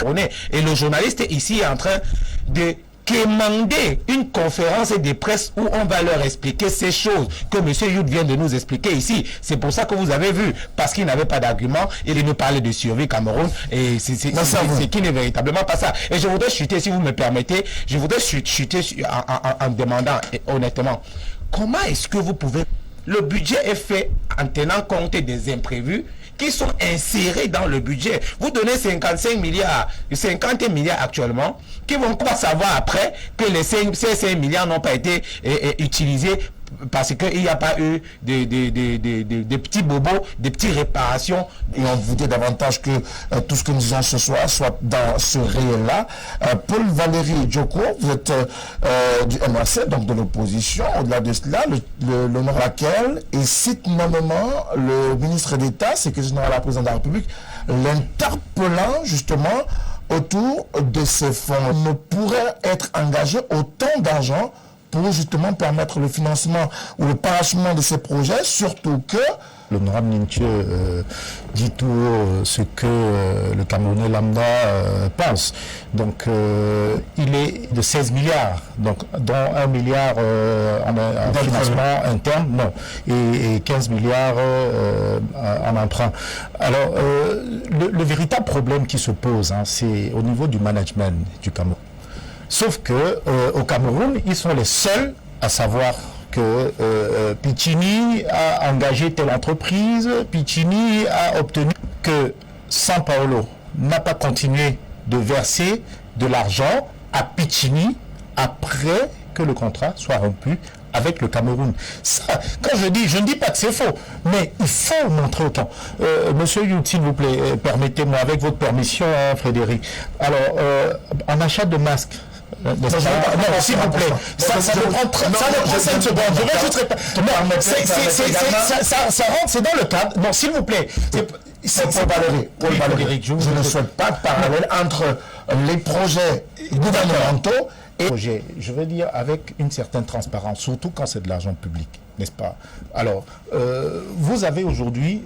et le journaliste ici est en train de demander une conférence de presse où on va leur expliquer ces choses que M. Youp vient de nous expliquer ici. C'est pour ça que vous avez vu, parce qu'il n'avait pas d'argument, il nous parlait de survie Cameroun, et c'est qui n'est véritablement pas ça. Et je voudrais chuter, si vous me permettez, en demandant honnêtement, comment est-ce que vous pouvez... Le budget est fait en tenant compte des imprévus qui sont insérés dans le budget. Vous donnez 50 milliards actuellement, qui vont pas savoir après que ces 5 milliards n'ont pas été utilisés parce qu'il n'y a pas eu des petits bobos, des petites réparations. Et on voudrait davantage que tout ce que nous disons ce soir soit dans ce réel-là. Paul Valéry Djoko, vous êtes du MRC, donc de l'opposition. Au-delà de cela, l'honneur laquelle, et cite nommément le ministre d'État, secrétaire général à la présidence de la République, l'interpellant justement autour de ces fonds. Ne pourrait être engagé autant d'argent pour justement permettre le financement ou le parachèvement de ces projets, surtout que l'honorable Ninthieu dit tout haut ce que le Camerounais lambda pense. Donc il est de 16 milliards, donc dont 1 milliard en financement interne, non, et 15 milliards en emprunt. Alors le véritable problème qui se pose, c'est au niveau du management du Cameroun. Sauf que au Cameroun, ils sont les seuls à savoir que Piccini a engagé telle entreprise, Piccini a obtenu que São Paulo n'a pas continué de verser de l'argent à Piccini après que le contrat soit rompu avec le Cameroun. Ça, quand je ne dis pas que c'est faux, mais il faut montrer au camp. Monsieur Yout, s'il vous plaît, permettez-moi, avec votre permission, Frédéric. Alors, en achat de masques, non, s'il vous plaît. Ça me prend 5 secondes. Je vais juste répéter. Ça rentre, c'est dans le cadre. Non, s'il vous plaît. Paul Valéry, je ne souhaite pas de parallèle entre les projets gouvernementaux et projets, je veux dire, avec une certaine transparence, surtout quand c'est de l'argent public, n'est-ce pas? Alors, vous avez aujourd'hui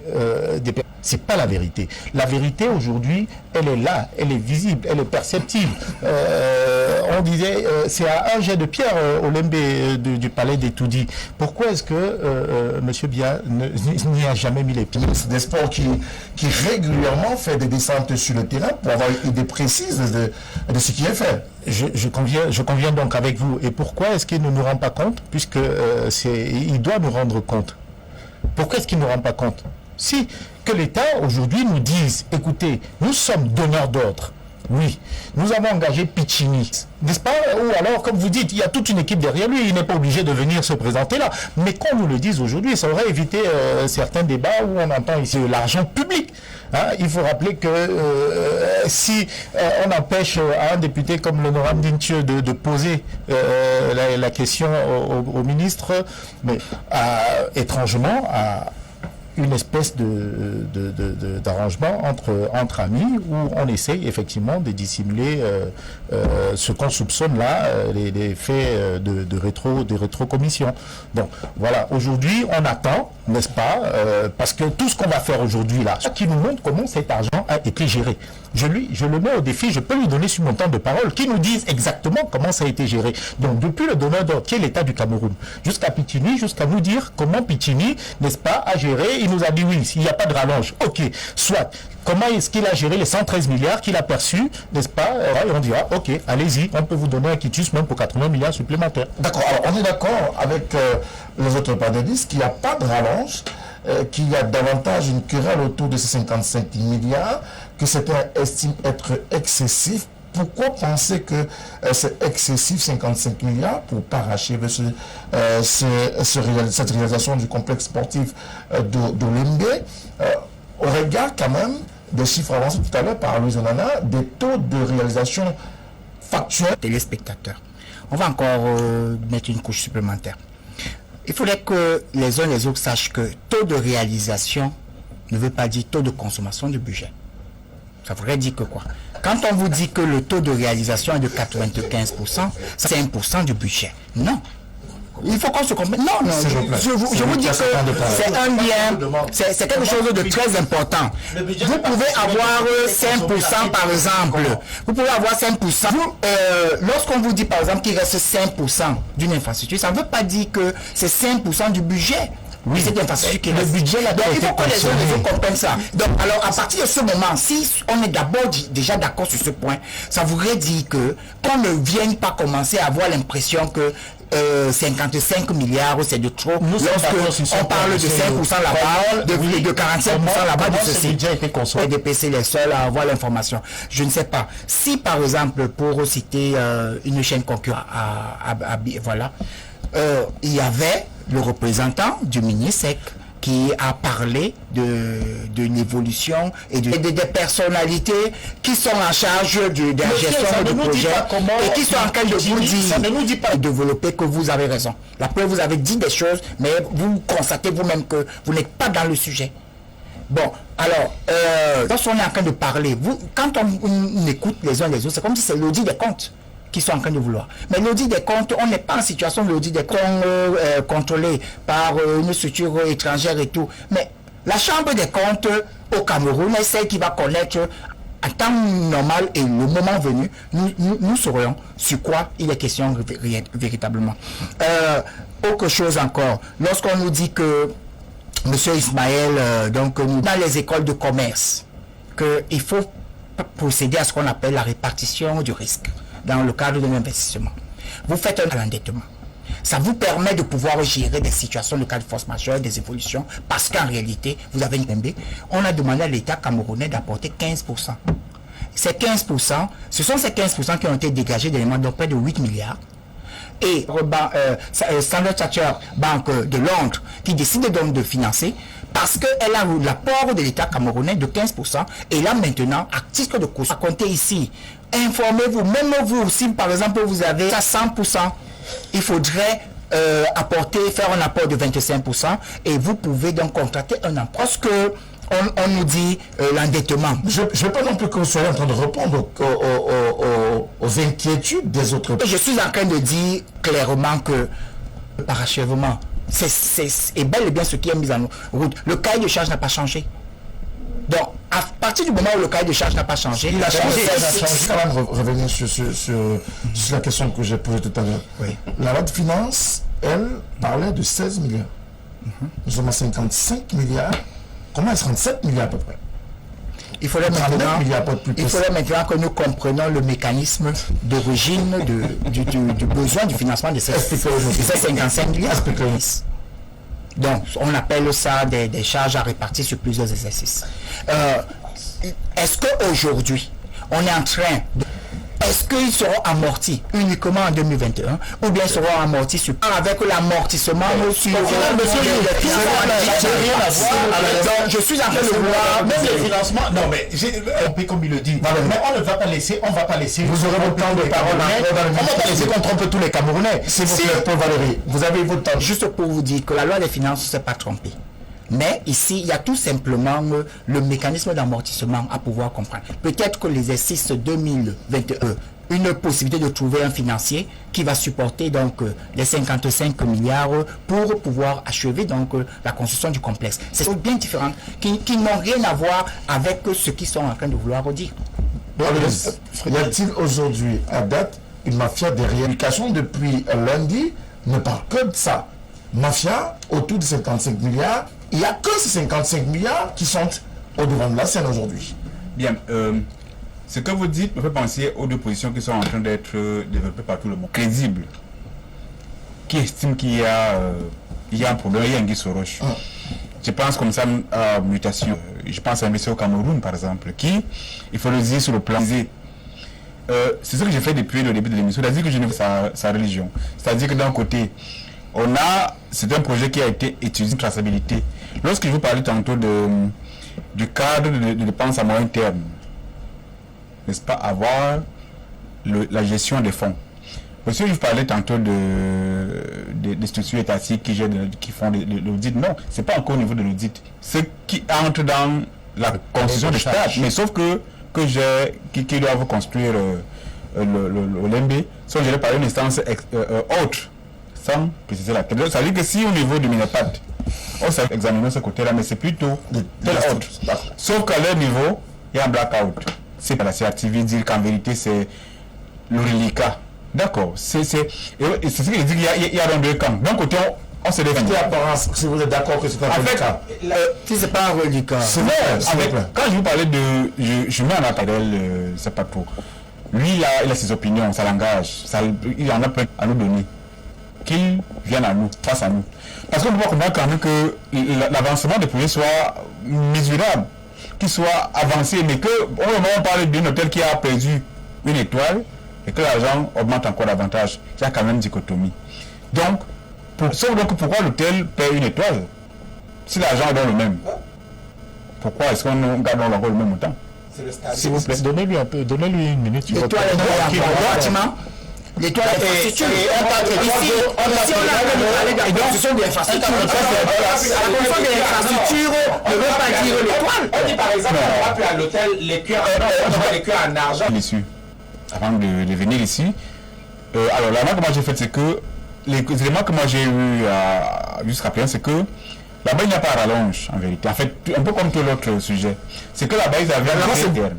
des... C'est pas la vérité. La vérité aujourd'hui, elle est là, elle est visible, elle est perceptible. On disait, c'est à un jet de pierre au Lembe du palais d'Etoudi. Pourquoi est-ce que M. Biya n'y a jamais mis les pieds? C'est des sports qui régulièrement fait des descentes sur le terrain pour avoir une idée précise de ce qui est fait. Je conviens donc avec vous. Et pourquoi est-ce qu'il ne nous rend pas compte? Puisque il doit nous rendre compte. Pourquoi est-ce qu'il ne nous rend pas compte? Si que l'État aujourd'hui nous dise, écoutez, nous sommes donneurs d'ordre. Oui, nous avons engagé Piccini, n'est-ce pas? Ou alors, comme vous dites, il y a toute une équipe derrière lui, il n'est pas obligé de venir se présenter là. Mais qu'on nous le dise aujourd'hui, ça aurait évité certains débats où on entend ici l'argent public. Il faut rappeler que si on empêche un député comme l'honorable Ninthieu de poser la question au ministre, mais étrangement, une espèce d'arrangement entre amis où on essaye effectivement de dissimuler ce qu'on soupçonne là, les faits de rétrocommission. Donc voilà, aujourd'hui on attend, n'est-ce pas, parce que tout ce qu'on va faire aujourd'hui là, qui nous montre comment cet argent a été géré. Je le mets au défi, je peux lui donner sur mon temps de parole, qui nous dise exactement comment ça a été géré. Donc depuis le donneur d'ordre, qui est l'État du Cameroun, jusqu'à Piccini, jusqu'à nous dire comment Piccini, n'est-ce pas, a géré. Il nous a dit oui, il n'y a pas de rallonge. Ok, soit. Comment est-ce qu'il a géré les 113 milliards qu'il a perçus, n'est-ce pas? Et on dira, ok, allez-y, on peut vous donner un quitus même pour 80 milliards supplémentaires. D'accord, alors on est d'accord avec les autres panélistes qu'il n'y a pas de rallonge, qu'il y a davantage une querelle autour de ces 55 milliards, que certains estiment être excessif. Pourquoi penser que c'est excessif 55 milliards pour parachever cette réalisation du complexe sportif d'Olembe au regard quand même des chiffres avancés tout à l'heure par Louise Onana, des taux de réalisation factuels? Téléspectateurs, on va encore mettre une couche supplémentaire. Il faudrait que les uns et les autres sachent que taux de réalisation ne veut pas dire taux de consommation du budget. Ça voudrait dire que quoi? Quand on vous dit que le taux de réalisation est de 95%, c'est 1% du budget. Non. Il faut qu'on se comprenne. Non, je vous dis que c'est un lien, c'est quelque chose de très important. Vous pouvez avoir 5% par exemple. Vous pouvez avoir 5%. Lorsqu'on vous dit par exemple qu'il reste 5% d'une infrastructure, ça ne veut pas dire que c'est 5% du budget. Oui, c'est infrastructure qui reste. Le budget là. Donc il faut que les gens comprennent ça. Donc alors à partir de ce moment, si on est d'abord déjà d'accord sur ce point, ça voudrait dire que qu'on ne vienne pas commencer à avoir l'impression que 55 milliards c'est de trop. Lorsqu'on parle de 5% là-bas, de 45% là-bas de ceci, et DPC les seuls à avoir l'information. Je ne sais pas. Si par exemple, pour citer une chaîne concurrente, voilà, il y avait le représentant du MINISEC qui a parlé de l'évolution et des personnalités qui sont en charge de la gestion du projet et qui sont en train de vous dire, ça ne nous dit pas développer que vous avez raison. La preuve, vous avez dit des choses, mais vous constatez vous-même que vous n'êtes pas dans le sujet. Bon, alors, lorsqu'on est en train de parler, quand on écoute les uns les autres, c'est comme si c'est l'audit des comptes qui sont en train de vouloir. Mais l'audit des comptes, on n'est pas en situation de l'audit des comptes contrôlé par une structure étrangère et tout. Mais la Chambre des comptes au Cameroun est celle qui va connaître en temps normal et le moment venu, nous saurions sur quoi il est question véritablement. Autre chose encore, lorsqu'on nous dit que M. Ismaël, donc dans les écoles de commerce, qu'il faut procéder à ce qu'on appelle la répartition du risque dans le cadre de l'investissement. Vous faites un endettement. Ça vous permet de pouvoir gérer des situations de cas de force majeure, des évolutions, parce qu'en réalité, vous avez une MB. On a demandé à l'État camerounais d'apporter 15%. Ces 15%, ce sont ces 15% qui ont été dégagés d'éléments de près de 8 milliards. Et Standard Chartered Bank de Londres, qui décide donc de financer, parce qu'elle a l'apport de l'État camerounais de 15%, et là maintenant, à titre de coût, à compter ici, informez-vous, même vous, si par exemple vous avez à 100%, il faudrait faire un apport de 25%, et vous pouvez donc contracter un emprunt. Parce que on nous dit l'endettement. Je ne veux pas non plus que vous soyez en train de répondre aux inquiétudes des autres. Je suis en train de dire clairement que le parachèvement, c'est bel et bien ce qui est mis en route. Le cahier de charge n'a pas changé. Donc, à partir du moment où le cahier de charge n'a pas changé, il a changé. Quand même revenir sur la question que j'ai posée tout à l'heure. Oui. La loi de finances, elle, parlait de 16 milliards. Nous sommes à 55 milliards. Comment est-ce 37 milliards à peu près? Il faudrait maintenant que nous comprenions le mécanisme d'origine du besoin du financement de ces 55 milliards. Donc, on appelle ça des charges à répartir sur plusieurs exercices. Est-ce qu'aujourd'hui, on est en train de... Est-ce qu'ils seront amortis uniquement en 2021 ou bien seront amortis avec l'amortissement sur je suis en train de voir même les financements. Non mais un peu comme il le dit. Mais on ne va pas laisser. Vous aurez votre temps de parole. On ne va pas laisser qu'on trompe tous les Camerounais. S'il vous plaît, Paul Valéry, vous avez votre temps. Juste pour vous dire que la loi des finances ne s'est pas trompée. Mais ici, il y a tout simplement le mécanisme d'amortissement à pouvoir comprendre. Peut-être que l'exercice 2021, une possibilité de trouver un financier qui va supporter donc les 55 milliards pour pouvoir achever donc la construction du complexe. C'est bien différent, qui n'ont rien à voir avec ce qu'ils sont en train de vouloir dire. Y a-t-il aujourd'hui, à date, une mafia derrière? L'éducation depuis lundi ne parle que de ça. Mafia autour de 55 milliards. Il n'y a que ces 55 milliards qui sont au devant de la scène aujourd'hui. Bien, ce que vous dites me fait penser aux deux positions qui sont en train d'être développées par tout le monde. Crédible, qui estime qu'il y a un problème, il y a un Guy Soros. Je pense comme ça à mutation. Je pense à un monsieur au Cameroun, par exemple, qui, il faut le dire sur le plan... c'est ce que j'ai fait depuis le début de l'émission, c'est-à-dire que je ne veux pas sa religion. C'est-à-dire que d'un côté, c'est un projet qui a été étudié, traçabilité. Lorsque je vous parlais tantôt du cadre de dépenses à moyen terme, n'est-ce pas, avoir la gestion des fonds. Parce que je vous parlais tantôt des structures étatiques qui font l'audit. Non, ce n'est pas encore au niveau de l'audit. Ce qui entre dans la construction des stades, mais sauf qui doivent construire l'OLMB, sont gérés par une instance autre, sans préciser laquelle. Ça veut dire que si au niveau du Minepad, on s'est examiné ce côté-là, mais c'est plutôt tel autre. Sauf qu'à leur niveau, il y a un blackout. C'est pas la CRTV dire qu'en vérité c'est le reliquat. D'accord. C'est ce qu'il dit qu'il y a dans deux camps. D'un côté, on se défend. Si vous êtes d'accord que c'est un reliquat. Si c'est pas un reliquat. Quand je vous parlais de... Je mets en appel, c'est pas trop. Lui, il a ses opinions, ça l'engage. Il en a plein à nous donner. Qu'il vienne à nous, face à nous. Parce qu'on doit comprendre quand même que l'avancement des projets soit mesurable, qu'il soit avancé, mais qu'au moment où on parle d'un hôtel qui a perdu une étoile et que l'argent augmente encore davantage, il y a quand même une dichotomie. Donc, pourquoi l'hôtel perd une étoile si l'argent est dans le même? Pourquoi est-ce qu'on garde encore le même montant? S'il vous plaît, donnez-lui une minute. L'étoile est dans le bâtiment. L'étoile est infrastructure. Ici, on a parlé de construction des infrastructures. La construction des infrastructures ne veut pas dire l'étoile. On dit par exemple, on va plus à l'hôtel les cuirs en argent. Avant de venir ici, Alors, la remarque que moi j'ai faite, c'est que les éléments que moi j'ai eu jusqu'à présent, c'est que là-bas, il n'y a pas rallonge, en vérité. En fait, un peu comme tout l'autre sujet. C'est que là-bas, ils avaient un terme.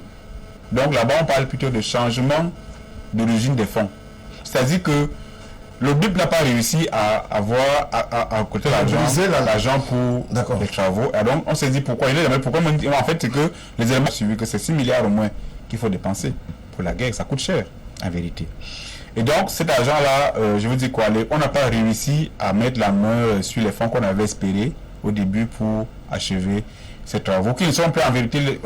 Donc là-bas, on parle plutôt de changement d'origine des fonds. C'est-à-dire que le BIP n'a pas réussi à avoir à côté l'argent pour les travaux. Et donc, on s'est dit pourquoi il est là. Pourquoi en fait, c'est que les éléments suivis que c'est 6 milliards au moins qu'il faut dépenser pour la guerre. Ça coûte cher, en vérité. Et donc, cet argent-là, je veux dire quoi, on n'a pas réussi à mettre la main sur les fonds qu'on avait espérés au début pour achever ces travaux, qui ne sont pas en vérité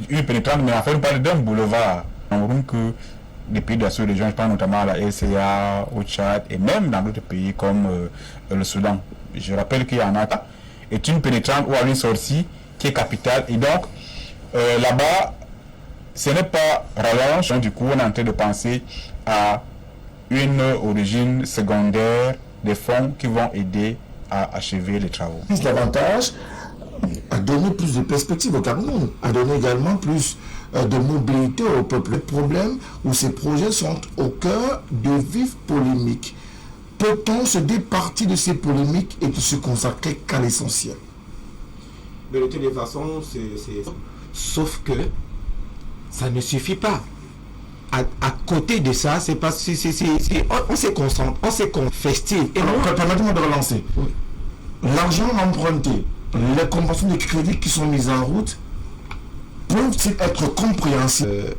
une pénétrante, mais en fait, on parle d'un boulevard. Donc, que les pays de la sous-région, je parle notamment à la RCA, au Tchad, et même dans d'autres pays comme le Soudan. Je rappelle qu'il y en a est une pénétrante ou une sortie qui est capitale. Et donc, là-bas, ce n'est pas rallonge. Donc, du coup, on est en train de penser à une origine secondaire des fonds qui vont aider à achever les travaux. Davantage à donner plus de perspectives au Cameroun, à donner également plus de mobilité au peuple. Le problème où ces projets sont au cœur de vives polémiques. Peut-on se départir de ces polémiques et de se consacrer qu'à l'essentiel? De toutes les façons, sauf que ça ne suffit pas. À côté de ça, c'est parce que on se concentre, on se festive. Et permettez-moi de relancer. Oui. L'argent emprunté, les compensations de crédits qui sont mises en route, peuvent-ils être compréhensibles?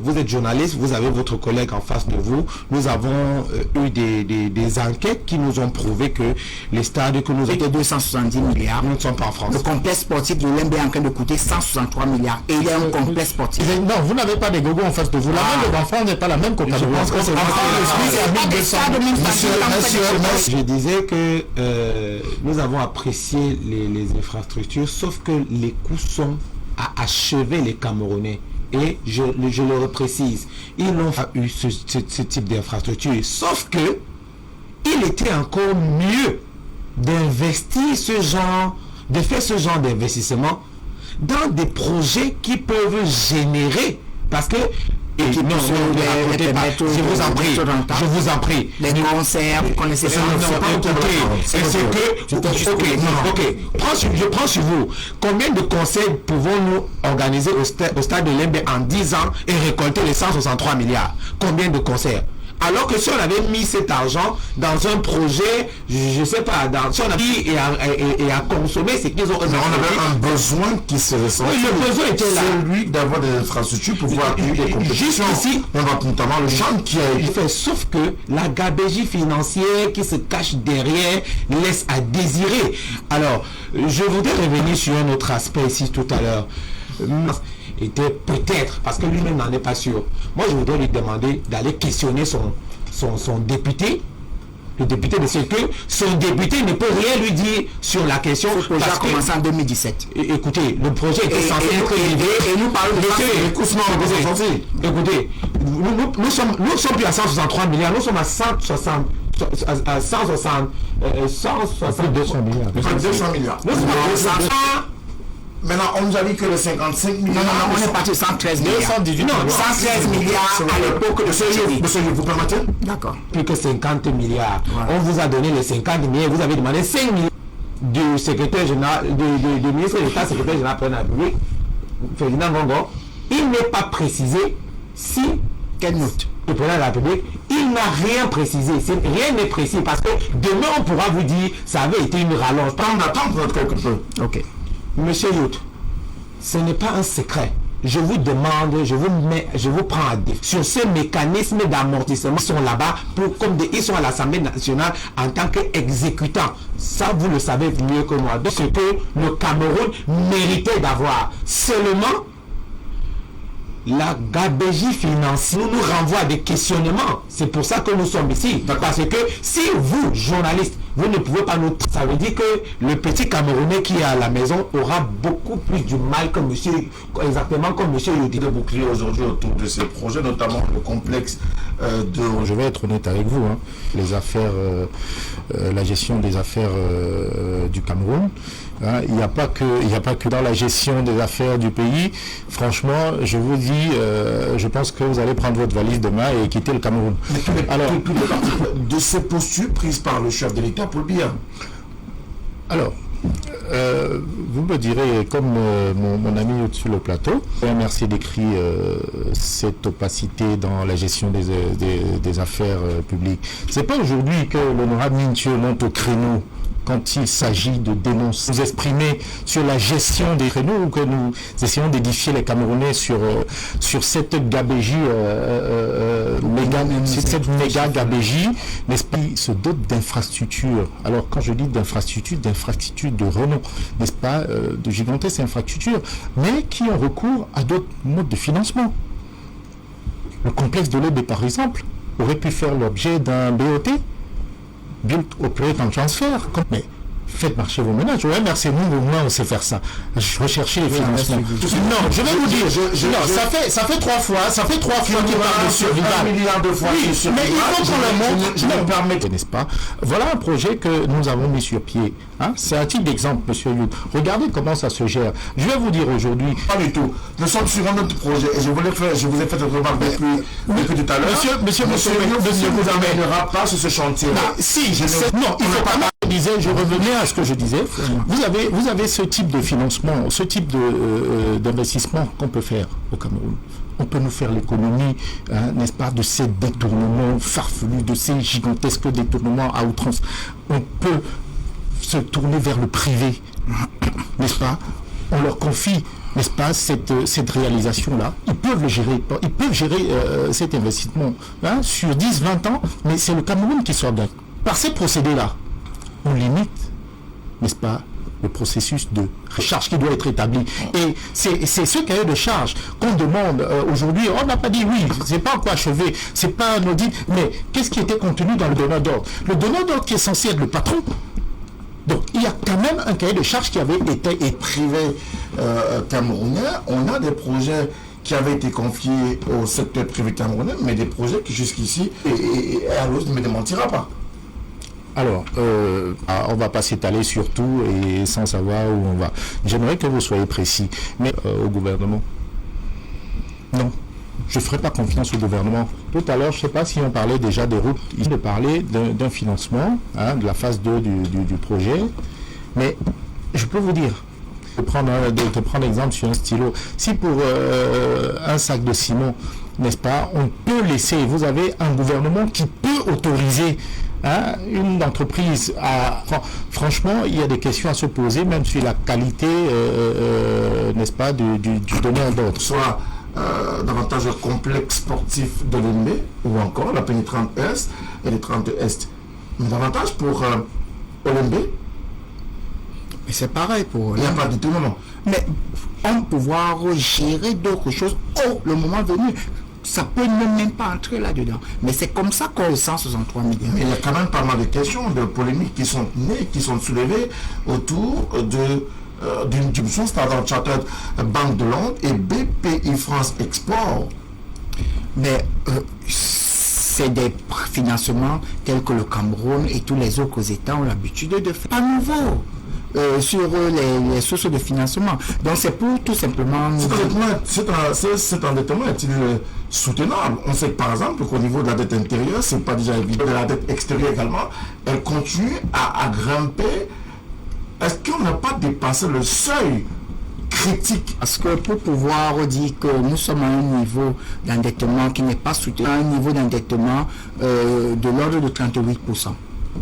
Vous êtes journaliste, vous avez votre collègue en face de vous. Nous avons eu des enquêtes qui nous ont prouvé que les stades que nous avons... 270 milliards. Nous ne sommes pas en France. Le complexe sportif de l'Embe est en train de coûter 163 milliards. Et il y a un complexe sportif. Non, vous n'avez pas des gogos en face de vous. La main de l'enfant n'est pas la même qu'au Cameroun. Je pense que c'est Je disais que nous avons apprécié les infrastructures, sauf que les coûts sont à achever les Camerounais. Et je le reprécise, ils n'ont pas eu ce type d'infrastructure. Sauf que il était encore mieux d'investir de faire ce genre d'investissement dans des projets qui peuvent générer, parce que je vous en prie. Les concerts, vous connaissez ça. Je prends sur vous. Combien de concerts pouvons-nous organiser au stade de l'Embe en 10 ans et récolter les 163 milliards? Combien de concerts? Alors que si on avait mis cet argent dans un projet, je ne sais pas, si on a mis et à consommer, c'est qu'ils ont... on avait un besoin qui se ressent. Oui, le besoin était là. Celui d'avoir des infrastructures pour pouvoir appuyer des compétitions. Juste ici, on va notamment le champ qui a été fait. Sauf que la gabegie financière qui se cache derrière laisse à désirer. Alors, je voudrais revenir sur un autre aspect ici tout à l'heure. Était peut-être, parce que lui-même n'en est pas sûr. Moi, je voudrais lui demander d'aller questionner son député, le député de ce que son député ne peut rien lui dire sur la question. Le projet a commencé en 2017. Écoutez, le projet était censé être livré. Et nous parlons de écoutez, nous sommes plus à 163 milliards, nous sommes à 160. À 200 milliards. Nous sommes à 200 milliards. Maintenant, on nous a dit que les 55 milliards... Non, on est parti 113 milliards. 113 milliards à l'époque de Monsieur, vous permettez? D'accord. Plus que 50 milliards. Ouais. On vous a donné les 50 milliards, vous avez demandé 5 milliards du secrétaire général, du ministre de l'État, secrétaire général de la République, Ferdinand Ngongo. Il n'est pas précisé si... Quelle note? Le président de la République, il n'a rien précisé. Rien n'est précis parce que demain, on pourra vous dire ça avait été une rallonge. On attend peut-être quelque peu. Ok. Monsieur Yout, ce n'est pas un secret. Je vous demande, je vous prends à défi. Sur ce mécanisme d'amortissement, ils sont là-bas, ils sont à l'Assemblée nationale en tant qu'exécutants. Ça, vous le savez mieux que moi. Donc, ce que le Cameroun méritait d'avoir. Seulement, la gabegie financière nous renvoie à des questionnements. C'est pour ça que nous sommes ici. Parce que si vous, journalistes, vous ne pouvez pas nous... Ça veut dire que le petit Camerounais qui est à la maison aura beaucoup plus du mal que monsieur, exactement comme monsieur Yodi. De bouclier aujourd'hui autour de ces projets, notamment le complexe de... Je vais être honnête avec vous. Les affaires, la gestion des affaires du Cameroun, Hein, il n'y a pas que dans la gestion des affaires du pays. Franchement, je vous dis, je pense que vous allez prendre votre valise demain et quitter le Cameroun. Mais tous les parties de ces postures prises par le chef de l'État pour le bien. Alors, vous me direz, comme mon ami au-dessus le plateau, merci d'écrire cette opacité dans la gestion des affaires publiques. C'est pas aujourd'hui que l'honorable Mintieu monte au créneau quand il s'agit de dénoncer, nous exprimer sur la gestion des créneaux, ou que nous essayons d'édifier les Camerounais sur cette gabégie, cette méga gabégie, n'est-ce pas, il se dote d'infrastructures. Alors quand je dis d'infrastructures de renom, n'est-ce pas, de gigantesques infrastructures, mais qui ont recours à d'autres modes de financement. Le complexe de l'Aube, par exemple, aurait pu faire l'objet d'un BOT, Build, Operate and Transfer. Mais faites marcher vos ménages. Ouais, merci, nous, au moins, on sait faire ça. Rechercher les financements. Non, je vais vous dire, ça fait trois fois qu'il parle de survivable. 1 milliard de fois. Oui, mais il faut qu'on le montre. Je me permets, n'est-ce pas? Voilà un projet que nous avons mis sur pied. Hein? C'est un type d'exemple, monsieur Youd. Regardez comment ça se gère. Je vais vous dire aujourd'hui. Pas du tout. Nous sommes sur un autre projet et je vous ai fait une remarque depuis tout à l'heure. Monsieur ne vous amènera pas sur ce chantier. Si, non, il ne faut pas. Je revenais à ce que je disais. Vous avez ce type de financement, ce type d'investissement qu'on peut faire au Cameroun. On peut nous faire l'économie, hein, n'est-ce pas, de ces détournements farfelus, de ces gigantesques détournements à outrance. On peut se tourner vers le privé, n'est-ce pas? On leur confie, n'est-ce pas, cette réalisation-là. Ils peuvent le gérer, cet investissement, hein, sur 10-20 ans, mais c'est le Cameroun qui s'organise. Par ces procédés-là, on limite, n'est-ce pas, le processus de recharge qui doit être établi. Et c'est ce cahier de charge qu'on demande aujourd'hui. On n'a pas dit oui, c'est pas encore achevé, c'est pas un audit, mais qu'est-ce qui était contenu dans le donneur d'ordre? Le donneur d'ordre qui est censé être le patron. Donc il y a quand même un cahier de charge qui avait été privé camerounais. On a des projets qui avaient été confiés au secteur privé camerounais, mais des projets qui jusqu'ici, et Alouz ne me démentira pas. Alors, on ne va pas s'étaler sur tout et sans savoir où on va. J'aimerais que vous soyez précis, mais au gouvernement, non, je ne ferai pas confiance au gouvernement. Tout à l'heure, je ne sais pas si on parlait déjà des routes, il de parler d'un financement, hein, de la phase 2 du projet, mais je peux vous dire, de prendre exemple sur un stylo, si pour un sac de ciment, n'est-ce pas, on peut laisser, vous avez un gouvernement qui peut autoriser, hein, une entreprise à... Franchement, il y a des questions à se poser, même sur la qualité, n'est-ce pas, du donneur d'ordre. Soit davantage le complexe sportif de l'Ombe, ou encore la pénétrante Est et les 30 Est. Mais davantage pour Olombe. Mais c'est pareil pour... Il n'y a pas de détournement. Mais on peut pouvoir gérer d'autres choses le moment venu. Ça peut même pas entrer là-dedans. Mais c'est comme ça qu'on a 163 millions. Mais il y a quand même pas mal de questions, de polémiques qui sont nées, qui sont soulevées autour d'une dimension Standard Chartered Banque de Londres et BPI France Export. Mais c'est des financements tels que le Cameroun et tous les autres États ont l'habitude de faire. Pas nouveau. Sur les sources de financement. Donc c'est pour tout simplement... Cet endettement est-il soutenable? On sait par exemple qu'au niveau de la dette intérieure, c'est pas déjà évident. De la dette extérieure également, elle continue à grimper. Est-ce qu'on n'a pas dépassé le seuil critique? Parce que pour pouvoir dire que nous sommes à un niveau d'endettement qui n'est pas soutenu, à un niveau d'endettement de l'ordre de 38%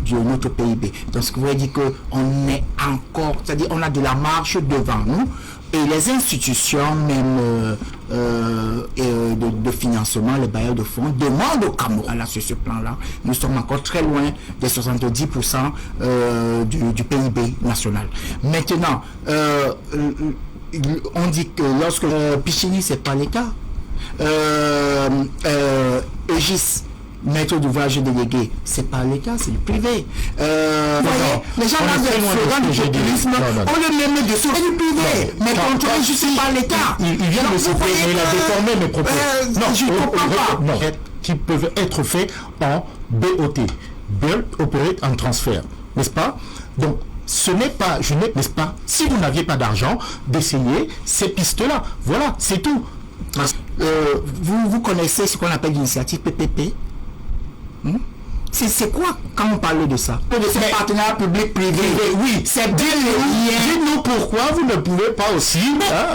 de notre PIB. Donc ce qui veut dire qu'on est encore, c'est-à-dire on a de la marge devant nous et les institutions même de financement, les bailleurs de fonds demandent au Cameroun là, sur ce plan-là. Nous sommes encore très loin des 70% du PIB national. Maintenant, on dit que lorsque Pichini, c'est pas l'État, Aegis, maître d'ouvrage délégué, c'est pas l'État, c'est le privé. Les gens ont des slogans de populisme, on le met dessous du privé, mais contrôlé juste par l'État. Il vient de se faire, il a déformé mes propos. Non, je ne comprends pas. Non, qui peuvent être faits en BOT, Build, Operate and Transfer, n'est-ce pas? Donc, ce n'est pas, n'est-ce pas, si vous n'aviez pas d'argent, d'essayer ces pistes-là. Voilà, c'est tout. Vous connaissez ce qu'on appelle l'initiative PPP? C'est quoi quand on parle de ça? De ces partenariats public-privé. Oui, c'est dites-nous pourquoi vous ne pouvez pas aussi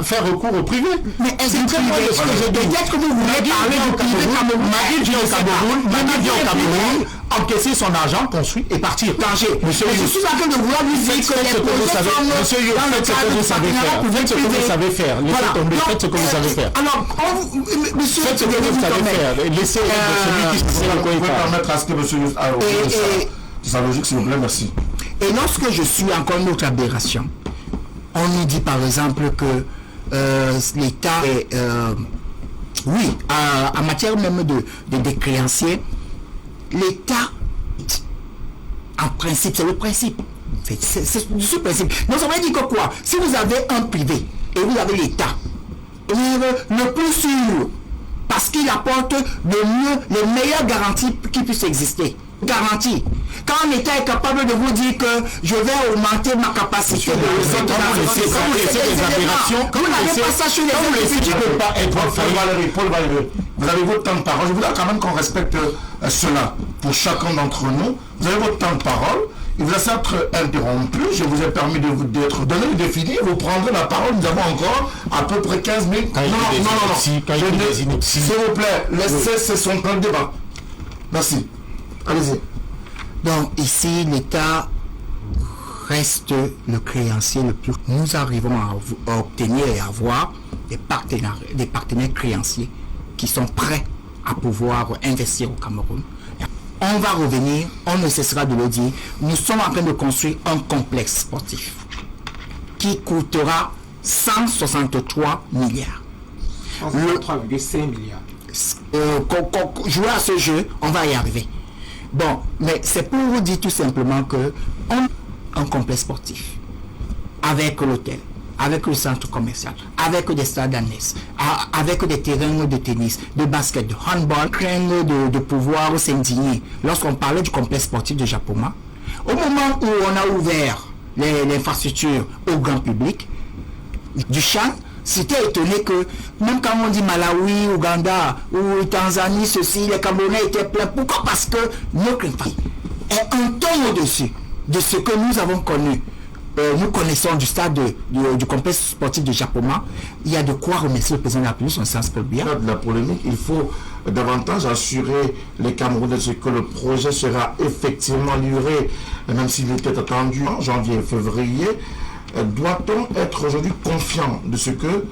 faire recours au privé. Mais est-ce que peut-être que vous voulez parler du privé Cameroun? Maguil vient au Cameroun, encaisser son argent, construire et partir. Monsieur, je suis en train de vouloir lui dire que les projets sont monsieur, faites ce que vous savez faire. Faites ce que vous savez faire. Laissez tomber, faites ce que vous savez faire. Alors, monsieur, faites ce que vous savez faire. Laissez celui qui sait de quoi il parle. Permettre à ce que monsieur sa logique, s'il vous plaît, merci. Et lorsque je suis encore une autre aberration, on nous dit par exemple que l'État est, en matière même de créanciers, l'État, en principe, c'est le principe. C'est ce principe. Donc ça veut dire que quoi? Si vous avez un privé et vous avez l'État, le plus sûr, parce qu'il apporte les meilleures garanties qui puissent exister. Garantie. Quand l'État est capable de vous dire que je vais augmenter ma capacité de réseau, vous n'avez pas ça sur les Paul Valéry, vous avez votre temps de parole. Je voudrais quand même qu'on respecte cela pour chacun d'entre nous. Vous avez votre temps de parole. Il vous laisse être interrompu. Je vous ai permis de vous donner le défini. Vous prendrez la parole. Nous avons encore à peu près 15 minutes. Non. S'il vous plaît, laissez son temps de débat. Merci. Allez-y. Donc ici, l'État reste le créancier le plus. Nous arrivons à obtenir et à avoir des partenaires créanciers qui sont prêts à pouvoir investir au Cameroun. On va revenir, on ne cessera de le dire, nous sommes en train de construire un complexe sportif qui coûtera 163 milliards. 163,5 milliards. Jouer à ce jeu, on va y arriver. Bon, mais c'est pour vous dire tout simplement que on a un complexe sportif avec l'hôtel, avec le centre commercial, avec des stades annexes, avec des terrains de tennis, de basket, de handball, craignent de pouvoir s'indigner. Lorsqu'on parlait du complexe sportif de Japoma, au moment où on a ouvert l'infrastructure au grand public, du champ, c'était étonné que même quand on dit Malawi, Ouganda ou Tanzanie, ceci, les Camerounais étaient pleins. Pourquoi? Parce que notre infrastructure est un ton au-dessus de ce que nous avons connu. Nous connaissons du stade du complexe sportif de Japoma. Il y a de quoi remercier le président de la République, son sens Paul Biya. De la polémique, il faut davantage assurer les Camerounais que le projet sera effectivement livré, même s'il était attendu en janvier et février. Doit-on être aujourd'hui confiant de ce que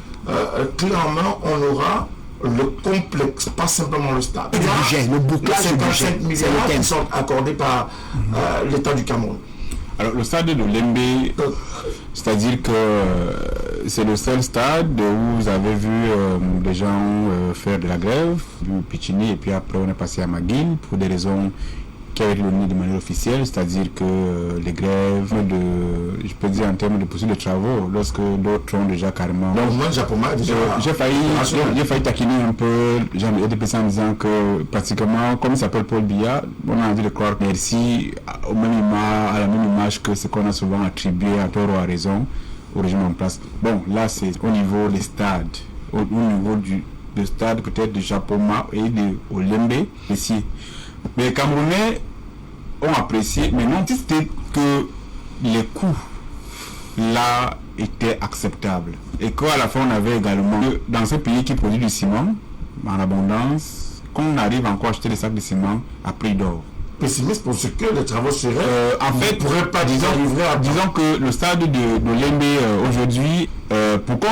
clairement on aura le complexe, pas simplement le stade. Le budget, le bouclage du budget. 55 milliards qui sont accordés par l'État du Cameroun. Alors le stade de Lembe, c'est-à-dire que c'est le seul stade où vous avez vu des gens faire de la grève, Pichini, et puis après on est passé à Maguil pour des raisons qui avaient été données de manière officielle, c'est-à-dire que les grèves je peux dire en termes de poursuite de travaux, lorsque d'autres ont déjà carrément... Donc moi, j'ai failli taquiner un peu Jean-Pierre en disant que pratiquement, comme il s'appelle Paul Biya, on a envie de croire merci à la même image que ce qu'on a souvent attribué à tort ou à raison au régime en place. Bon, là c'est au niveau des stades, au niveau du stade peut-être de Japoma et de Olembe ici. Mais les Camerounais ont apprécié, mais non, c'était que les coûts là étaient acceptables. Et qu'à la fin, on avait également, dans ce pays qui produit du ciment en abondance, qu'on arrive encore à acheter des sacs de ciment à prix d'or. Pessimiste pour ce que les travaux seraient. En fait, disons que le stade de Lembe aujourd'hui, pourquoi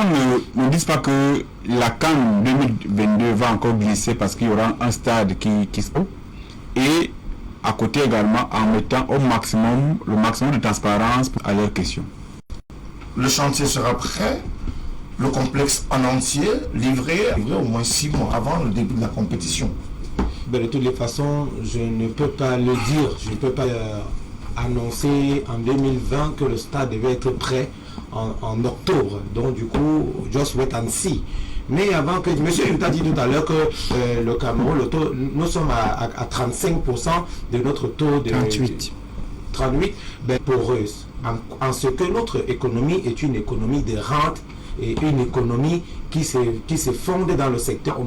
on ne dise pas que la CAN 2022 va encore glisser parce qu'il y aura un stade qui se trouve. Et à côté également en mettant le maximum de transparence à leurs questions. Le chantier sera prêt, le complexe en entier livré au moins 6 mois avant le début de la compétition. Ben, de toutes les façons, je ne peux pas le dire, je ne peux pas annoncer en 2020 que le stade devait être prêt en octobre. Donc du coup, just wait and see. Mais avant que, monsieur, je t'ai dit tout à l'heure que le Cameroun, nous sommes à 35% de notre taux de... 38. 38, poreuse, en ce que notre économie est une économie de rente et une économie qui se fonde dans le secteur au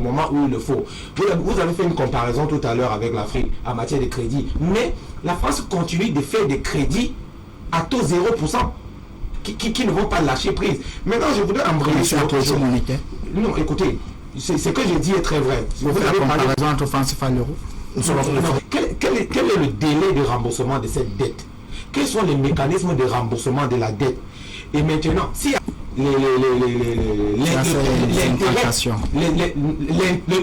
moment où il le faut. Vous avez fait une comparaison tout à l'heure avec l'Afrique en matière de crédit, mais la France continue de faire des crédits à taux 0%. Qui ne vont pas lâcher prise. Maintenant, je voudrais embrayer sur autre chose. Non, écoutez, ce que j'ai dit est très vrai. Vous avez parlé entre franc CFA et l'euro. Quel est le délai de remboursement de cette dette? Quels sont les mécanismes de remboursement de la dette? Et maintenant, si le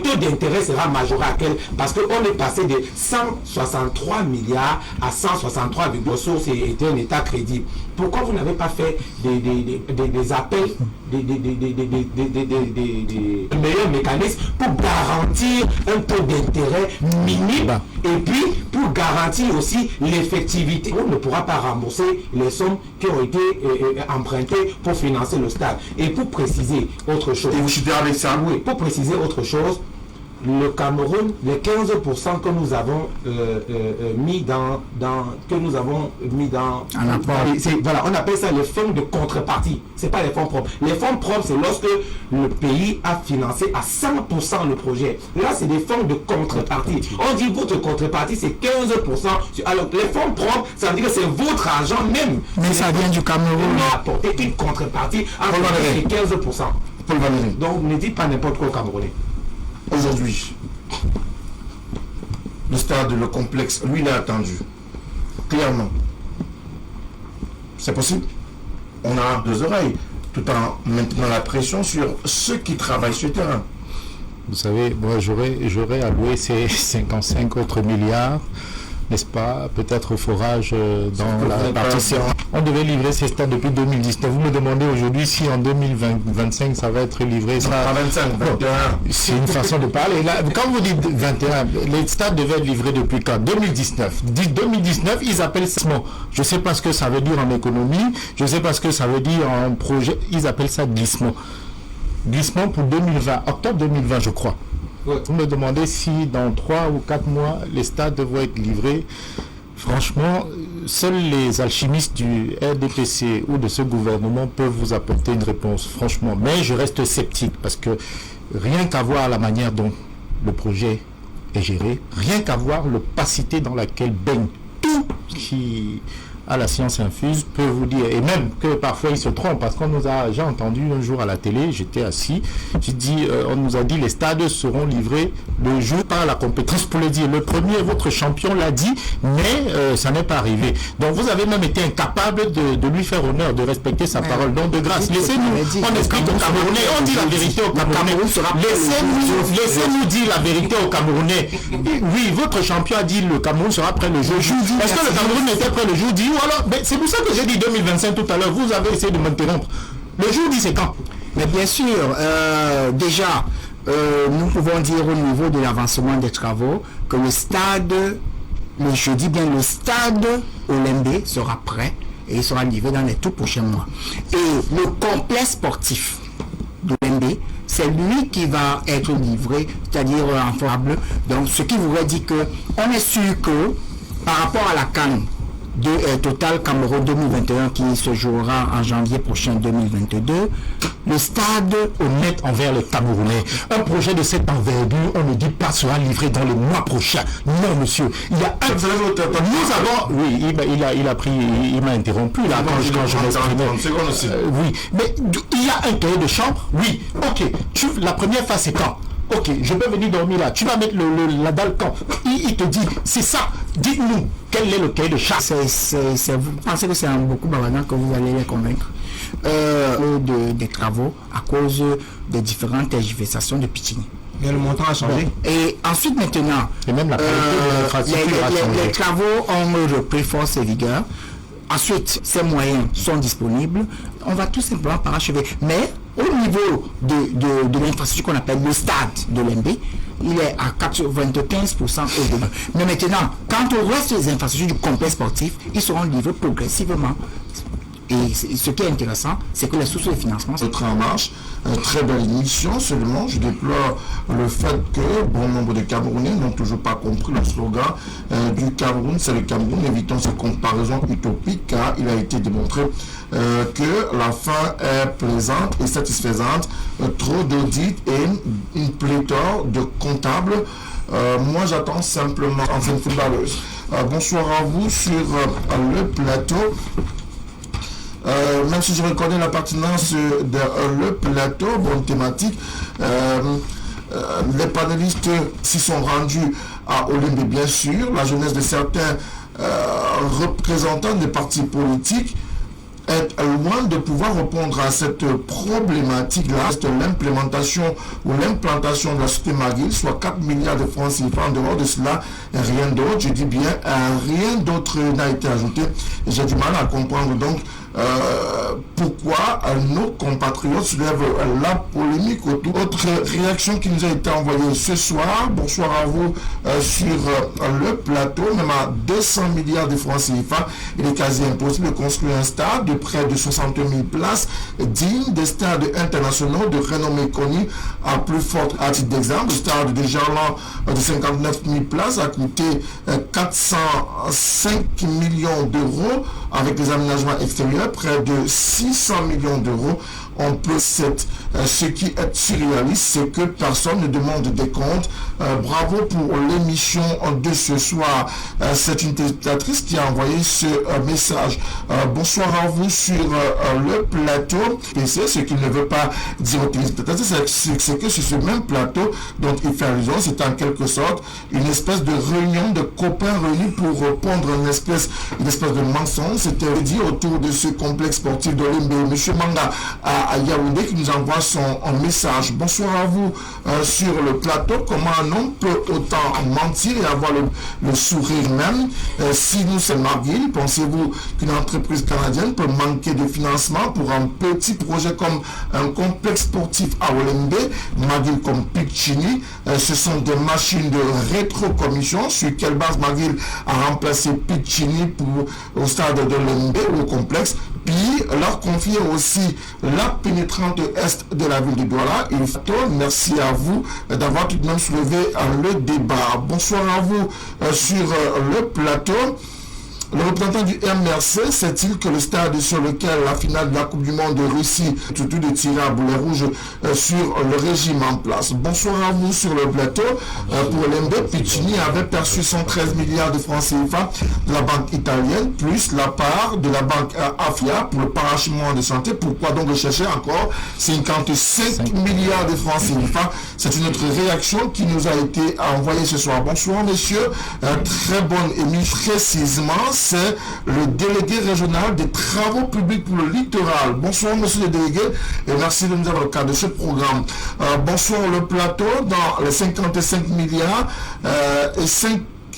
taux d'intérêt sera majoré à quel? Parce qu'on est passé de 163 milliards à 163 ressources et était un état crédible. Pourquoi vous n'avez pas fait des appels, des meilleurs mécanismes pour garantir un taux d'intérêt minime et puis pour garantir aussi l'effectivité? On ne pourra pas rembourser les sommes qui ont été empruntées pour financer le stade. Et pour préciser autre chose. Et vous chutez avec ça? Oui, pour préciser autre chose, le Cameroun, les 15% que nous avons mis dans voilà, on appelle ça les fonds de contrepartie. C'est pas les fonds propres. Les fonds propres, c'est lorsque le pays a financé à 100% le projet. Là, c'est des fonds de contrepartie. On dit votre contrepartie, c'est 15%. Alors, les fonds propres, ça veut dire que c'est votre argent même. Mais ça vient du Cameroun. On a apporté une contrepartie à 15%. Donc, ne dites pas n'importe quoi au Camerounais. Aujourd'hui, le stade, le complexe, lui, il est attendu. Clairement. C'est possible. On a deux oreilles, tout en maintenant la pression sur ceux qui travaillent sur le terrain. Vous savez, moi, j'aurais alloué ces 55 autres milliards, n'est-ce pas, peut-être au forage dans la partie. On devait livrer ces stades depuis 2019. Vous me demandez aujourd'hui si en 2025 ça va être livré. Ça, 25, 21. C'est une façon de parler. Là, quand vous dites 21, les stades devaient être livrés depuis quand? 2019. 2019, ils appellent ça. Je ne sais pas ce que ça veut dire en économie. Je ne sais pas ce que ça veut dire en projet. Ils appellent ça glissement. Glissement pour 2020, octobre 2020, je crois. Ouais. Vous me demandez si dans 3 ou 4 mois, les stades vont être livrés. Franchement, seuls les alchimistes du RDPC ou de ce gouvernement peuvent vous apporter une réponse, franchement. Mais je reste sceptique parce que rien qu'à voir la manière dont le projet est géré, rien qu'à voir l'opacité dans laquelle baigne tout qui a la science infuse, peut vous dire, et même que parfois ils se trompent, parce qu'on nous a, j'ai entendu un jour à la télé, j'étais assis, j'ai dit, on nous a dit les stades seront livrés le jour par la compétence pour le dire. Le premier, votre champion l'a dit, mais ça n'est pas arrivé. Donc vous avez même été incapable de lui faire honneur, de respecter sa parole. Donc de grâce, laissez-nous, on explique aux Camerounais, on dit la vérité aux Camerounais. Laissez-nous dire la vérité aux Camerounais. Oui, votre champion a dit le Cameroun sera prêt le jour. Est-ce que le Cameroun était prêt le jour dit? Alors, c'est pour ça que j'ai dit 2025 tout à l'heure. Vous avez essayé de m'interrompre. Le jour dit c'est quand? Mais bien sûr, déjà, nous pouvons dire au niveau de l'avancement des travaux que le stade, je dis bien le stade Olembe sera prêt et il sera livré dans les tout prochains mois. Et le complexe sportif d'Olembe, c'est lui qui va être livré, c'est-à-dire en fable. Donc, ce qui voudrait dire que on est sûr que par rapport à la CAN de Total Cameroun 2021 qui se jouera en janvier prochain 2022, le stade honnête envers les Camerounais. Un projet de cette envergure, on ne dit pas sera livré dans les mois prochains. Non, monsieur. Il y a un. Nous avons. Oui, il a pris. Il m'a interrompu là quand je m'exprimais. Oui, mais il y a un cahier de chambre. Oui, ok. La première phase c'est quand? Ok, je peux venir dormir là. Tu vas mettre la dalle quand? Il te dit, c'est ça. Dites-nous, quel est le cahier de charge? Vous pensez que c'est un beaucoup bavardant que vous allez les convaincre des travaux à cause des différentes tergiversations de Pichini. Mais le montant a changé. Bon. Et ensuite maintenant, et même la qualité les travaux ont repris force et vigueur. Ensuite, ces moyens sont disponibles. On va tout simplement parachever. Mais au niveau de l'infrastructure qu'on appelle le stade de l'Olembe, il est à 95% au début. Mais maintenant, quant au reste des infrastructures du complexe sportif, ils seront livrés progressivement. Et ce qui est intéressant, c'est que les sources de financement sont en marche. Très belle émission, seulement je déplore le fait que bon nombre de Camerounais n'ont toujours pas compris le slogan du Cameroun, c'est le Cameroun. Évitons ces comparaisons utopiques, car il a été démontré que la fin est plaisante et satisfaisante. Trop d'audits et une pléthore de comptables. Moi j'attends simplement ancienne footballeuse. Bonsoir à vous sur le plateau. Même si je reconnais la pertinence de le plateau, bonne thématique, les panélistes s'y sont rendus à Olympe, bien sûr, la jeunesse de certains représentants des partis politiques est loin de pouvoir répondre à cette problématique-là. C'est l'implémentation ou l'implantation de la société McGill, soit 4 milliards de francs CFA. En dehors de cela, rien d'autre. Je dis bien, rien d'autre n'a été ajouté. Et j'ai du mal à comprendre donc pourquoi nos compatriotes soulèvent la polémique autour. Autre réaction qui nous a été envoyée ce soir. Bonsoir à vous sur le plateau. Même à 200 milliards de francs CFA, il est quasi impossible de construire un stade de près de 60 000 places digne des stades internationaux de renommée connue. À plus forte, à titre d'exemple, le stade de Gerland de 59 000 places a coûté 405 millions d'euros avec les aménagements extérieurs, près de 600 millions d'euros. On peut ce qui est surréaliste, c'est que personne ne demande des comptes. Bravo pour l'émission de ce soir. C'est une téléspectatrice qui a envoyé ce message. Bonsoir à vous sur le plateau. Et c'est ce qu'il ne veut pas dire aux téléspectateurs, c'est que sur ce même plateau dont il fait allusion, c'est en quelque sorte une espèce de réunion de copains réunis pour répondre à une espèce de mensonge. C'était dit autour de ce complexe sportif de l'Olymbe. Monsieur Manga à Yaoundé qui nous envoie son message. Bonsoir à vous sur le plateau. Comment un homme peut autant mentir et avoir le sourire même? Si nous sommes McGill, pensez-vous qu'une entreprise canadienne peut manquer de financement pour un petit projet comme un complexe sportif à Olymbe? McGill comme Piccini, ce sont des machines de rétrocommission. Sur quelle base McGill a remplacé Piccini au stade de l'Olymbe ou au complexe? Puis leur confier aussi la pénétrante est de la ville de Douala. Merci à vous d'avoir tout de même soulevé le débat. Bonsoir à vous sur le plateau. Le représentant du MRC sait-il que le stade sur lequel la finale de la Coupe du Monde de Russie tout de tirer à boulet rouge sur le régime en place? Bonsoir à vous sur le plateau. Pour l'MB, Piccini avait perçu 113 milliards de francs CFA de la banque italienne, plus la part de la banque Afia pour le parachèvement de santé. Pourquoi donc rechercher encore 55 milliards de francs CFA? C'est une autre réaction qui nous a été envoyée ce soir. Bonsoir messieurs, très bonne émission. Précisément, c'est le délégué régional des travaux publics pour le littoral. Bonsoir monsieur le délégué et merci de nous avoir le cadre de ce programme. Bonsoir le plateau. Dans les 55 milliards et